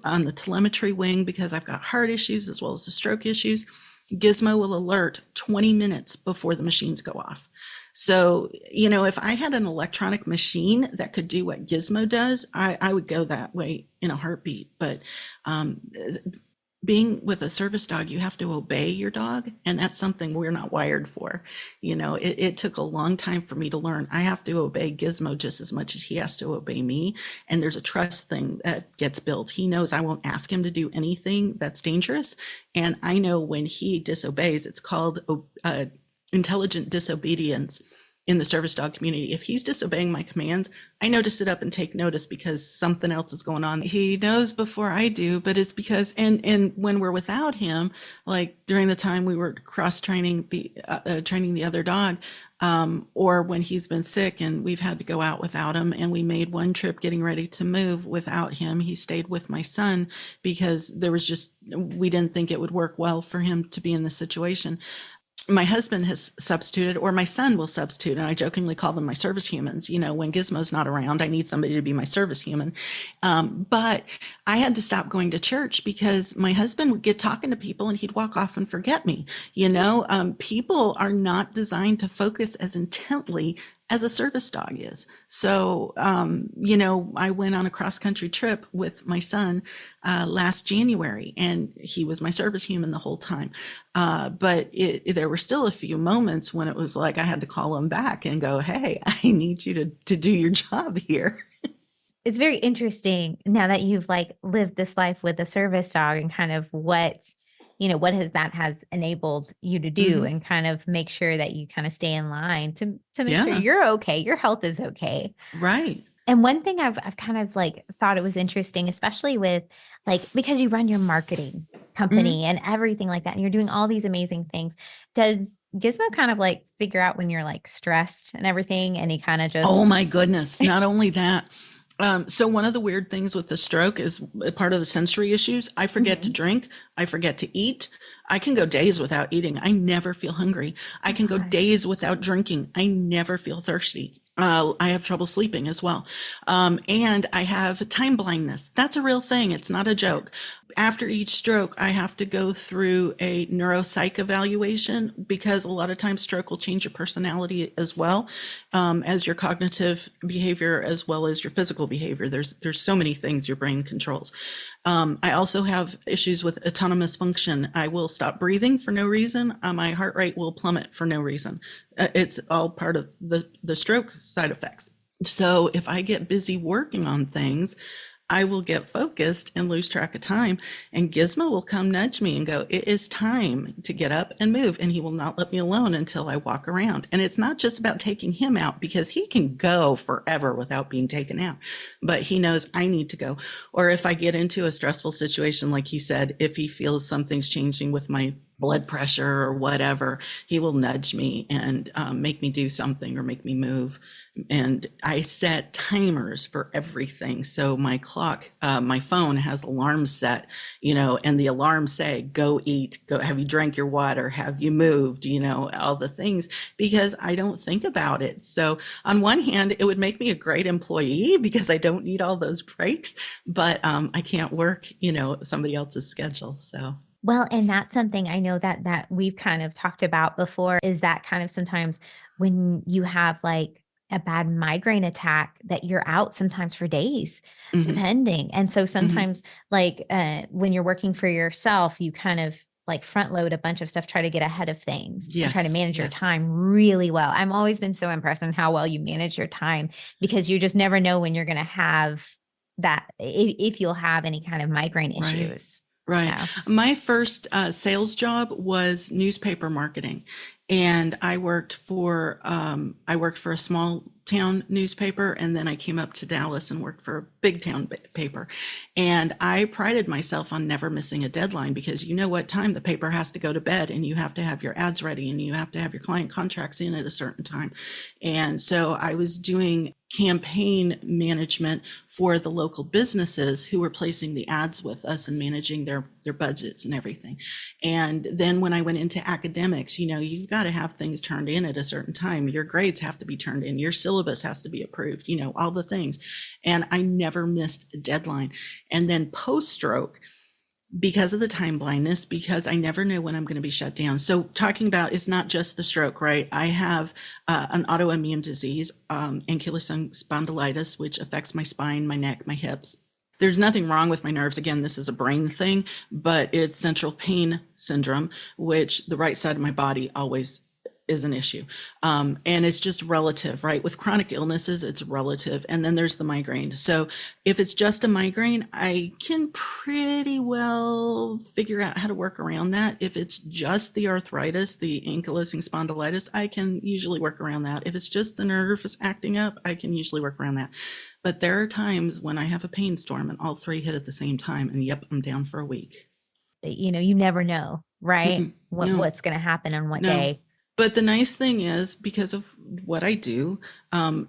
on the telemetry wing because I've got heart issues as well as the stroke issues. Gizmo will alert 20 minutes before the machines go off. So, if I had an electronic machine that could do what Gizmo does, I would go that way in a heartbeat. But being with a service dog, you have to obey your dog. And that's something we're not wired for. It took a long time for me to learn. I have to obey Gizmo just as much as he has to obey me. And there's a trust thing that gets built. He knows I won't ask him to do anything that's dangerous. And I know when he disobeys, it's called intelligent disobedience in the service dog community. If he's disobeying my commands, I know to sit up and take notice because something else is going on. He knows before I do, but it's because, and when we're without him, like during the time we were cross training training the other dog, or when he's been sick and we've had to go out without him, and we made one trip getting ready to move without him. He stayed with my son because we didn't think it would work well for him to be in this situation. My husband has substituted, or my son will substitute, and I jokingly call them my service humans. When Gizmo's not around, I need somebody to be my service human. But I had to stop going to church because my husband would get talking to people and he'd walk off and forget me. People are not designed to focus as intently as a service dog is. So, I went on a cross-country trip with my son last January, and he was my service human the whole time. But there were still a few moments when it was like I had to call him back and go, hey, I need you to do your job here. It's very interesting now that you've lived this life with a service dog and kind of what has enabled you to do, and kind of make sure that you kind of stay in line to make sure you're okay, your health is okay. Right. And one thing I've kind of thought it was interesting, especially with because you run your marketing company and everything like that, and you're doing all these amazing things. Does Gizmo kind of figure out when you're stressed and everything, and he kind of just, oh my goodness, not only that. So one of the weird things with the stroke is part of the sensory issues. I forget to drink. I forget to eat. I can go days without eating. I never feel hungry. I can go days without drinking. I never feel thirsty. I have trouble sleeping as well. And I have time blindness. That's a real thing. It's not a joke. After each stroke, I have to go through a neuropsych evaluation because a lot of times stroke will change your personality as well as your cognitive behavior as well as your physical behavior. There's so many things your brain controls. I also have issues with autonomous function. I will stop breathing for no reason. My heart rate will plummet for no reason. It's all part of the stroke side effects. So if I get busy working on things, I will get focused and lose track of time, and Gizmo will come nudge me and go, it is time to get up and move. And he will not let me alone until I walk around. And it's not just about taking him out, because he can go forever without being taken out, but he knows I need to go. Or if I get into a stressful situation, like he said, if he feels something's changing with my blood pressure or whatever, he will nudge me and make me do something or make me move. And I set timers for everything. So my clock, my phone has alarms set, and the alarms say, go eat, go, have you drank your water? Have you moved? All the things, because I don't think about it. So on one hand, it would make me a great employee because I don't need all those breaks, but I can't work, somebody else's schedule. So Well, and that's something I know that we've kind of talked about before, is that kind of sometimes when you have like a bad migraine attack, that you're out sometimes for days, Hmm. depending. And so Hmm. sometimes like when you're working for yourself, you kind of like front load a bunch of stuff, try to get ahead of things and try to Yes, manage your yes, time really well. I've always been so impressed on how well you manage your time, because you just never know when you're going to have that, if you'll have any kind of migraine right. issues. Right. So. My first sales job was newspaper marketing, and I worked for a small town newspaper, and then I came up to Dallas and worked for a big town paper. And I prided myself on never missing a deadline, because you know what time the paper has to go to bed, and you have to have your ads ready, and you have to have your client contracts in at a certain time. And so I was doing campaign management for the local businesses who were placing the ads with us and managing their budgets and everything. And then when I went into academics, you've got to have things turned in at a certain time. Your grades have to be turned in, your syllabus has to be approved, all the things. And I never missed a deadline. And then post stroke, because of the time blindness, because I never know when I'm going to be shut down. So talking about, it's not just the stroke, right? I have an autoimmune disease, ankylosing spondylitis, which affects my spine, my neck, my hips. There's nothing wrong with my nerves. Again, this is a brain thing, but it's central pain syndrome, which the right side of my body always is an issue. And it's just relative, right? With chronic illnesses, it's relative. And then there's the migraine. So if it's just a migraine, I can pretty well figure out how to work around that. If it's just the arthritis, the ankylosing spondylitis, I can usually work around that. If it's just the nerves acting up, I can usually work around that. But there are times when I have a pain storm and all three hit at the same time, and yep, I'm down for a week. You never know, right? Mm-mm. No, What's going to happen on what no. day. But the nice thing is, because of what I do,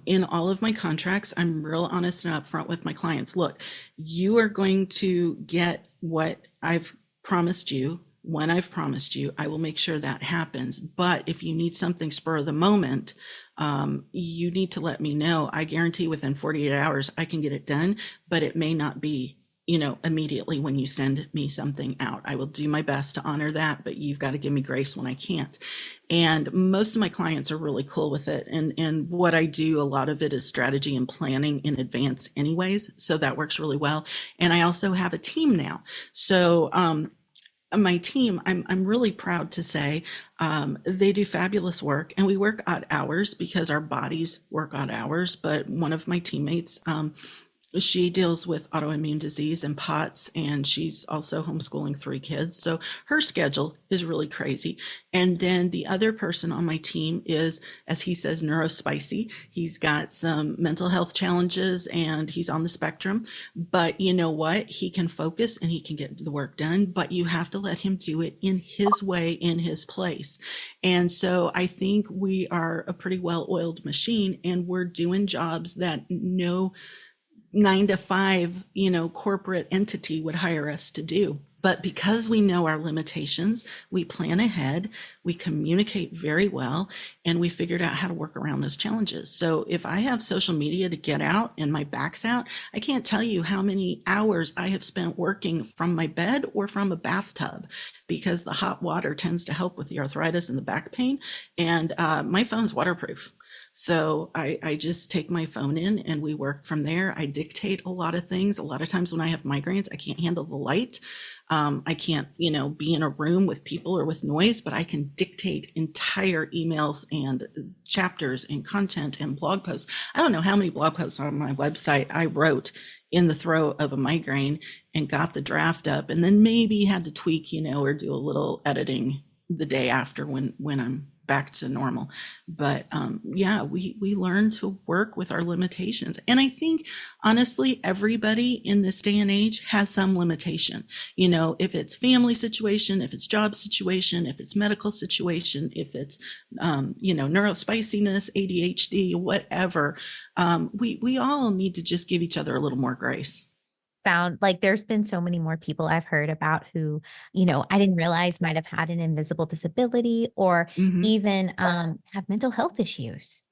in all of my contracts, I'm real honest and upfront with my clients. Look, you are going to get what I've promised you. When I've promised you, I will make sure that happens. But if you need something spur of the moment, you need to let me know. I guarantee within 48 hours, I can get it done, but it may not be immediately when you send me something out. I will do my best to honor that, but you've got to give me grace when I can't. And most of my clients are really cool with it. And what I do, a lot of it is strategy and planning in advance anyways. So that works really well. And I also have a team now. So, my team, I'm really proud to say, they do fabulous work, and we work odd hours because our bodies work odd hours. But one of my teammates, she deals with autoimmune disease and POTS, and she's also homeschooling 3 kids. So her schedule is really crazy. And then the other person on my team is, as he says, neurospicy. He's got some mental health challenges and he's on the spectrum. But you know what? He can focus and he can get the work done, but you have to let him do it in his way, in his place. And so I think we are a pretty well-oiled machine, and we're doing jobs that no 9 to 5, corporate entity would hire us to do. But because we know our limitations, we plan ahead, we communicate very well, and we figured out how to work around those challenges. So if I have social media to get out and my back's out, I can't tell you how many hours I have spent working from my bed or from a bathtub, because the hot water tends to help with the arthritis and the back pain. And my phone's waterproof. So I just take my phone in and we work from there. I dictate a lot of things. A lot of times when I have migraines, I can't handle the light. I can't, be in a room with people or with noise, but I can dictate entire emails and chapters and content and blog posts. I don't know how many blog posts on my website I wrote in the throes of a migraine and got the draft up, and then maybe had to tweak, or do a little editing the day after when I'm back to normal. But yeah, we learn to work with our limitations. And I think honestly, everybody in this day and age has some limitation. If it's family situation, if it's job situation, if it's medical situation, if it's neurospiciness, ADHD, whatever, we all need to just give each other a little more grace. Found like there's been so many more people I've heard about who, I didn't realize might have had an invisible disability, or Mm-hmm. even have mental health issues.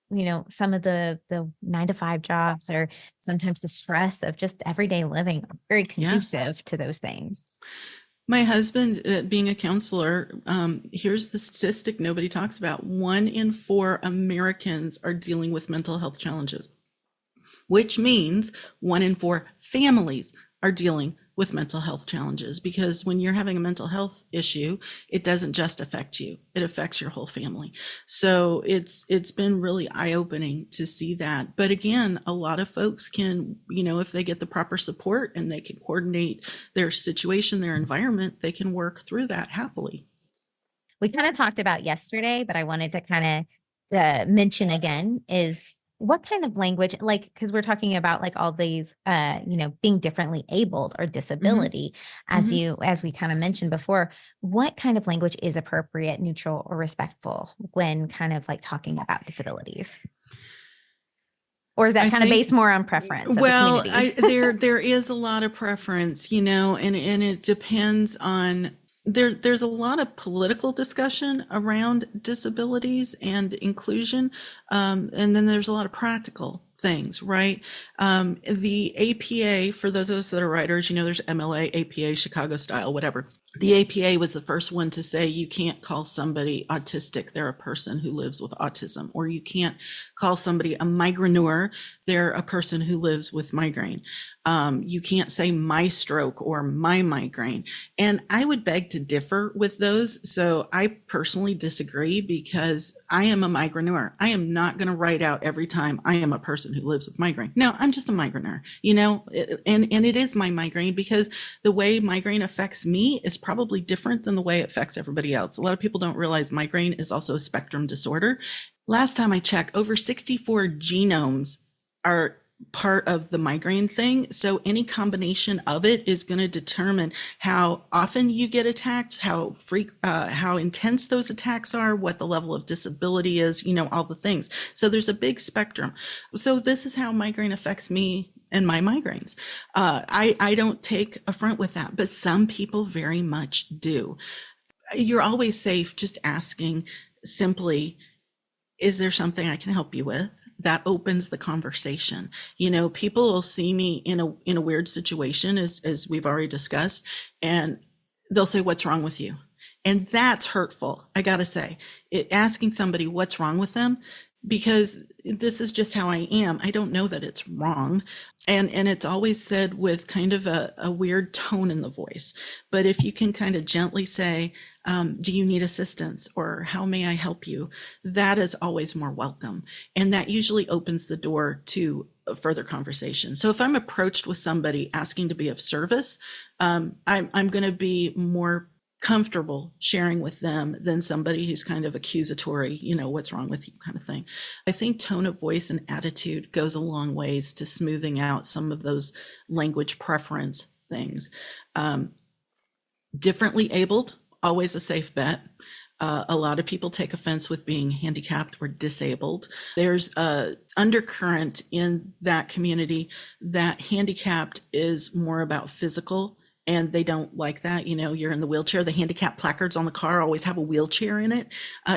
Some of the 9 to 5 jobs, or sometimes the stress of just everyday living, are very Yeah. conducive to those things. My husband, being a counselor, here's the statistic nobody talks about. 1 in 4 Americans are dealing with mental health challenges, which means 1 in 4 families are dealing with mental health challenges, because when you're having a mental health issue, it doesn't just affect you, it affects your whole family. So it's been really eye-opening to see that. But again, a lot of folks can, if they get the proper support and they can coordinate their situation, their environment, they can work through that happily. We kind of talked about yesterday, but I wanted to kind of mention again is what kind of language, like, because we're talking about like all these, being differently abled or disability, as we kind of mentioned before, what kind of language is appropriate, neutral, or respectful when kind of like talking about disabilities? Or is that kind of based more on preference? Well, there is a lot of preference, and it depends on. There's a lot of political discussion around disabilities and inclusion, and then there's a lot of practical things, right? The APA, for those of us that are writers, there's MLA, APA, Chicago style, whatever. The APA was the first one to say you can't call somebody autistic, they're a person who lives with autism, or you can't call somebody a migraineur, they're a person who lives with migraine. You can't say my stroke or my migraine. And I would beg to differ with those. So I personally disagree, because I am a migraineur. I am not going to write out every time I am a person who lives with migraine. No, I'm just a migraineur, and it is my migraine, because the way migraine affects me is probably different than the way it affects everybody else. A lot of people don't realize migraine is also a spectrum disorder. Last time I checked, over 64 genomes are part of the migraine thing. So any combination of it is going to determine how often you get attacked, how intense those attacks are, what the level of disability is, all the things. So there's a big spectrum. So this is how migraine affects me and my migraines. I don't take affront with that, but some people very much do. You're always safe just asking simply, is there something I can help you with? That opens the conversation. People will see me in a weird situation, as we've already discussed, and they'll say, what's wrong with you? And that's hurtful. I got to say, asking somebody what's wrong with them, because this is just how I am. I don't know that it's wrong. And it's always said with kind of a weird tone in the voice. But if you can kind of gently say, do you need assistance, or how may I help you? That is always more welcome. And that usually opens the door to a further conversation. So if I'm approached with somebody asking to be of service, I'm going to be more comfortable sharing with them than somebody who's kind of accusatory, what's wrong with you kind of thing. I think tone of voice and attitude goes a long ways to smoothing out some of those language preference things. Differently abled, always a safe bet. A lot of people take offense with being handicapped or disabled. There's a undercurrent in that community that handicapped is more about physical, and they don't like that. You're in the wheelchair. The handicap placards on the car always have a wheelchair in it.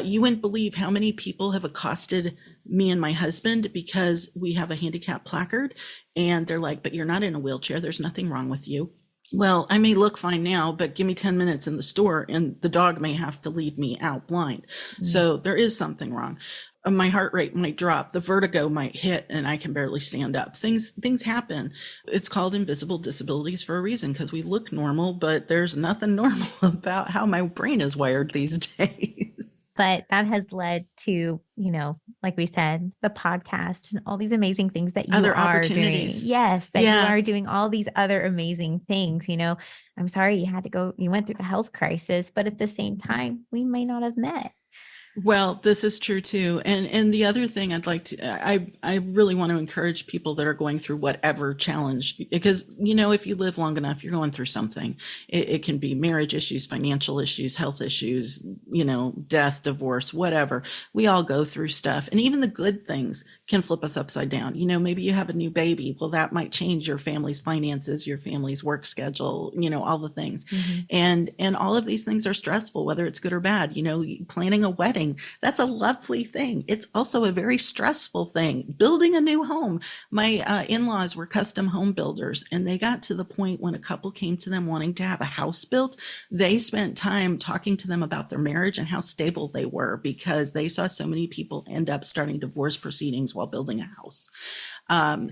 You wouldn't believe how many people have accosted me and my husband because we have a handicap placard, and they're like, but you're not in a wheelchair. There's nothing wrong with you. Well, I may look fine now, but give me 10 minutes in the store and the dog may have to lead me out blind. So there is something wrong. My heart rate might drop, the vertigo might hit, and I can barely stand up. Things happen. It's called invisible disabilities for a reason, because we look normal, but there's nothing normal about how my brain is wired these days. But that has led to, like we said, the podcast and all these amazing things that you are doing. Yes, that you are doing all these other amazing things. I'm sorry you had to go, you went through the health crisis, but at the same time, we may not have met. Well, this is true too. And the other thing I'd like to, I really want to encourage people that are going through whatever challenge, because, if you live long enough, you're going through something. It can be marriage issues, financial issues, health issues, death, divorce, whatever. We all go through stuff. And even the good things can flip us upside down. Maybe you have a new baby. Well, that might change your family's finances, your family's work schedule, all the things. And all of these things are stressful, whether it's good or bad. Planning a wedding, thing. That's a lovely thing. It's also a very stressful thing. Building a new home. My in-laws were custom home builders, and they got to the point when a couple came to them wanting to have a house built, they spent time talking to them about their marriage and how stable they were, because they saw so many people end up starting divorce proceedings while building a house.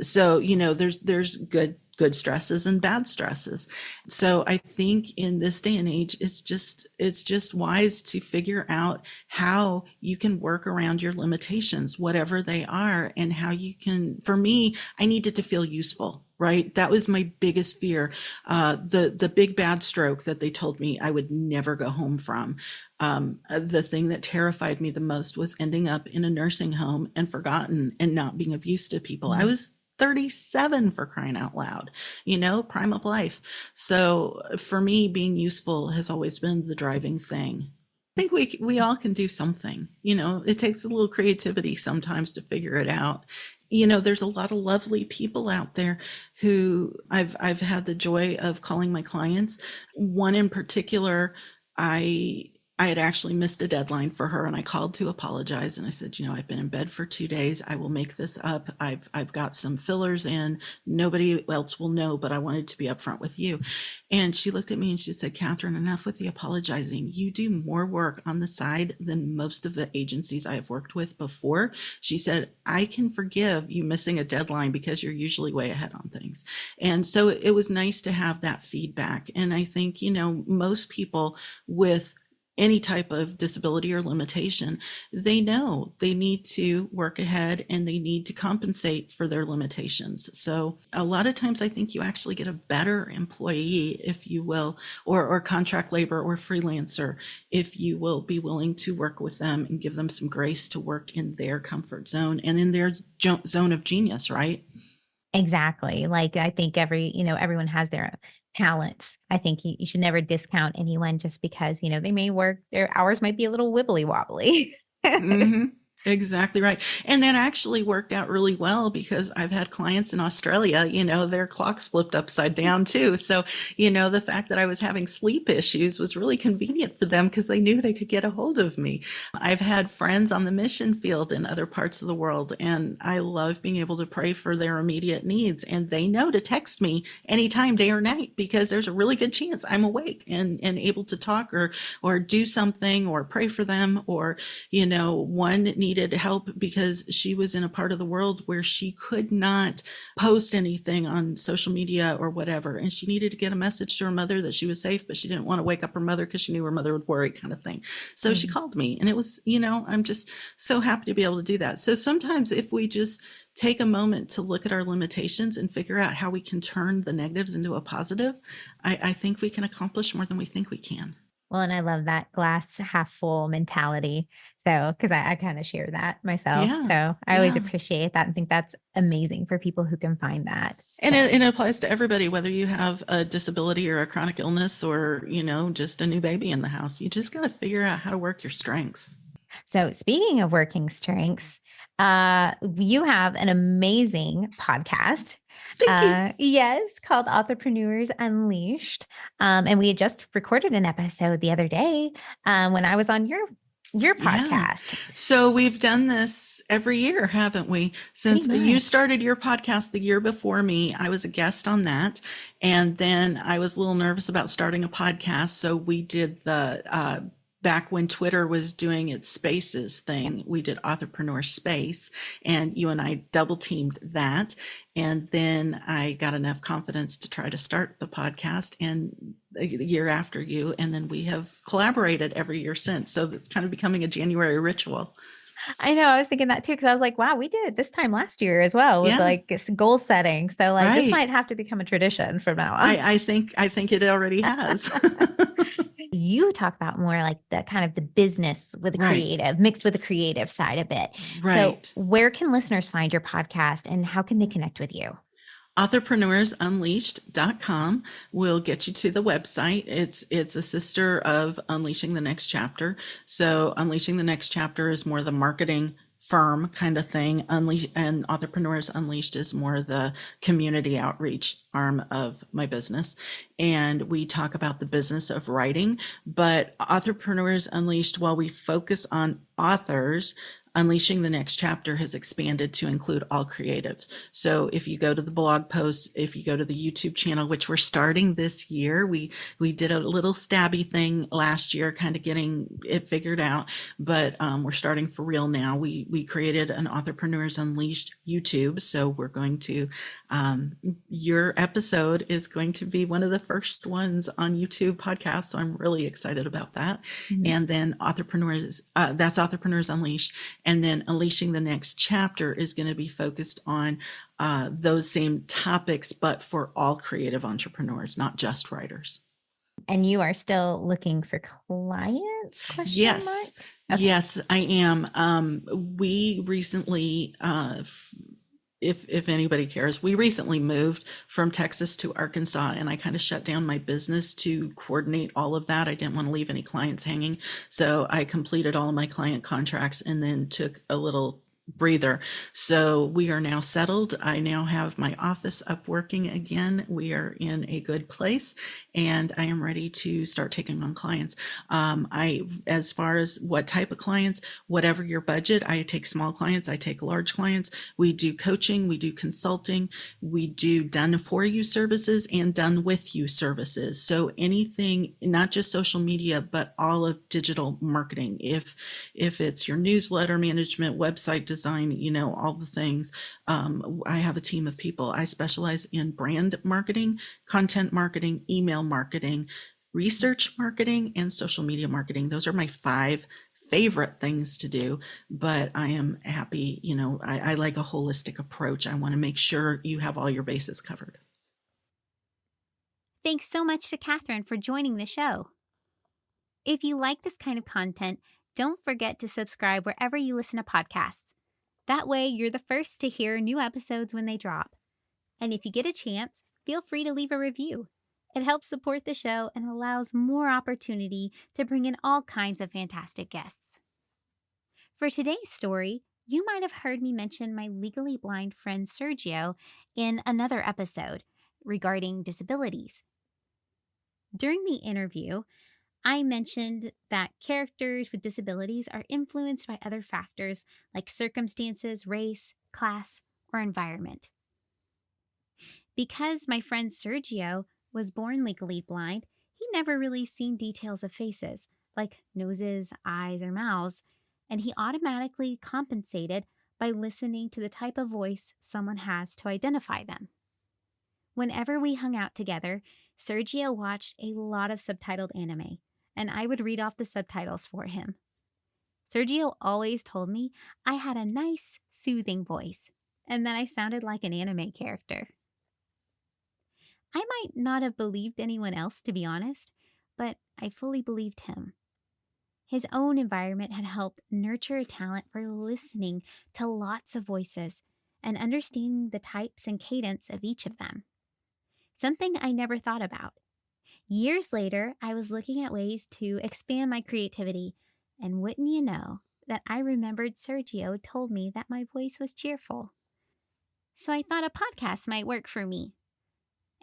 So, there's good stresses and bad stresses. So I think in this day and age, it's just wise to figure out how you can work around your limitations, whatever they are, and how you can. For me, I needed to feel useful. Right. That was my biggest fear. The big bad stroke that they told me I would never go home from. The thing that terrified me the most was ending up in a nursing home and forgotten and not being of use to people. I was 37, for crying out loud, prime of life. So for me, being useful has always been the driving thing. I think we all can do something. It takes a little creativity sometimes to figure it out. There's a lot of lovely people out there who I've had the joy of calling my clients. One in particular, I had actually missed a deadline for her, and I called to apologize. And I said, I've been in bed for 2 days. I will make this up. I've got some fillers in. Nobody else will know, but I wanted to be upfront with you. And she looked at me and she said, Kathryn, enough with the apologizing. You do more work on the side than most of the agencies I have worked with before. She said, I can forgive you missing a deadline because you're usually way ahead on things. And so it was nice to have that feedback. And I think, most people with any type of disability or limitation, they know they need to work ahead and they need to compensate for their limitations. So a lot of times I think you actually get a better employee, if you will, or contract labor or freelancer, if you will be willing to work with them and give them some grace to work in their comfort zone and in their zone of genius, right? Exactly. Like, I think everyone has their talents. I think you should never discount anyone just because, they may work, their hours might be a little wibbly wobbly. Mm-hmm. Exactly right. And that actually worked out really well because I've had clients in Australia, their clocks flipped upside down too. So, the fact that I was having sleep issues was really convenient for them because they knew they could get a hold of me. I've had friends on the mission field in other parts of the world, and I love being able to pray for their immediate needs. And they know to text me anytime, day or night, because there's a really good chance I'm awake and able to talk or do something or pray for them. Or, one needed help because she was in a part of the world where she could not post anything on social media or whatever. And she needed to get a message to her mother that she was safe, but she didn't want to wake up her mother because she knew her mother would worry, kind of thing. So she called me, and it was, I'm just so happy to be able to do that. So sometimes if we just take a moment to look at our limitations and figure out how we can turn the negatives into a positive, I think we can accomplish more than we think we can. Well, and I love that glass half full mentality. So, because I kind of share that myself. Yeah, So I always appreciate that and think that's amazing for people who can find that. And it applies to everybody, whether you have a disability or a chronic illness or, just a new baby in the house. You just got to figure out how to work your strengths. So speaking of working strengths, you have an amazing podcast. Yes, called Authorpreneurs Unleashed. And we had just recorded an episode the other day when I was on your podcast. So we've done this every year, haven't we? Since you started your podcast the year before me, I was a guest on that. And then I was a little nervous about starting a podcast. So we did the back when Twitter was doing its spaces thing, we did Authorpreneur Space, and you and I double teamed that. And then I got enough confidence to try to start the podcast and a year after you. And then we have collaborated every year since. So it's kind of becoming a January ritual. I know. I was thinking that too, because I was like, wow, we did it this time last year as well with like goal setting. So this might have to become a tradition from now on. I think it already has. You talk about more like the kind of the business with the creative, mixed with the creative side of it. Right. So where can listeners find your podcast and how can they connect with you? Authorpreneursunleashed.com will get you to the website. It's a sister of Unleashing the Next Chapter. So Unleashing the Next Chapter is more the marketing firm kind of thing. And Authorpreneurs Unleashed is more the community outreach arm of my business. And we talk about the business of writing, but Authorpreneurs Unleashed, while we focus on authors, Unleashing the Next Chapter has expanded to include all creatives. So if you go to the blog posts, if you go to the YouTube channel, which we're starting this year, we did a little stabby thing last year, kind of getting it figured out, but we're starting for real now. We created an Authorpreneurs Unleashed YouTube. So we're going to, your episode is going to be one of the first ones on YouTube podcast. So I'm really excited about that. Mm-hmm. And then that's Authorpreneurs Unleashed. And then Unleashing the Next Chapter is going to be focused on those same topics, but for all creative entrepreneurs, not just writers. And you are still looking for clients? Yes. Okay. Yes, I am. We recently, if anybody cares, we recently moved from Texas to Arkansas, and I kind of shut down my business to coordinate all of that. I didn't want to leave any clients hanging. So I completed all of my client contracts and then took a little breather. So we are now settled. I now have my office up working again. We are in a good place, and I am ready to start taking on clients. As far as what type of clients, whatever your budget, I take small clients, I take large clients. We do coaching, we do consulting, we do done for you services and done with you services. So anything, not just social media, but all of digital marketing. If it's your newsletter management, website design, all the things. I have a team of people. I specialize in brand marketing, content marketing, email marketing, research marketing, and social media marketing. Those are my 5 favorite things to do, but I am happy. I like a holistic approach. I want to make sure you have all your bases covered. Thanks so much to Kathryn for joining the show. If you like this kind of content, don't forget to subscribe wherever you listen to podcasts. That way, you're the first to hear new episodes when they drop. And if you get a chance, feel free to leave a review. It helps support the show and allows more opportunity to bring in all kinds of fantastic guests. For today's story, you might have heard me mention my legally blind friend Sergio in another episode regarding disabilities. During the interview, I mentioned that characters with disabilities are influenced by other factors like circumstances, race, class, or environment. Because my friend Sergio was born legally blind, he never really seen details of faces, like noses, eyes, or mouths, and he automatically compensated by listening to the type of voice someone has to identify them. Whenever we hung out together, Sergio watched a lot of subtitled anime, and I would read off the subtitles for him. Sergio always told me I had a nice, soothing voice, and that I sounded like an anime character. I might not have believed anyone else, to be honest, but I fully believed him. His own environment had helped nurture a talent for listening to lots of voices and understanding the types and cadence of each of them. Something I never thought about. Years later, I was looking at ways to expand my creativity, and wouldn't you know that I remembered Sergio told me that my voice was cheerful. So I thought a podcast might work for me.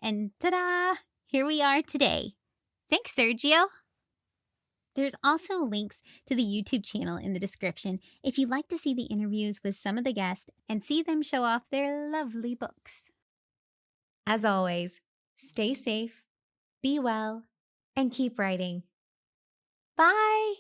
And ta-da! Here we are today. Thanks, Sergio! There's also links to the YouTube channel in the description if you'd like to see the interviews with some of the guests and see them show off their lovely books. As always, stay safe, be well, and keep writing. Bye!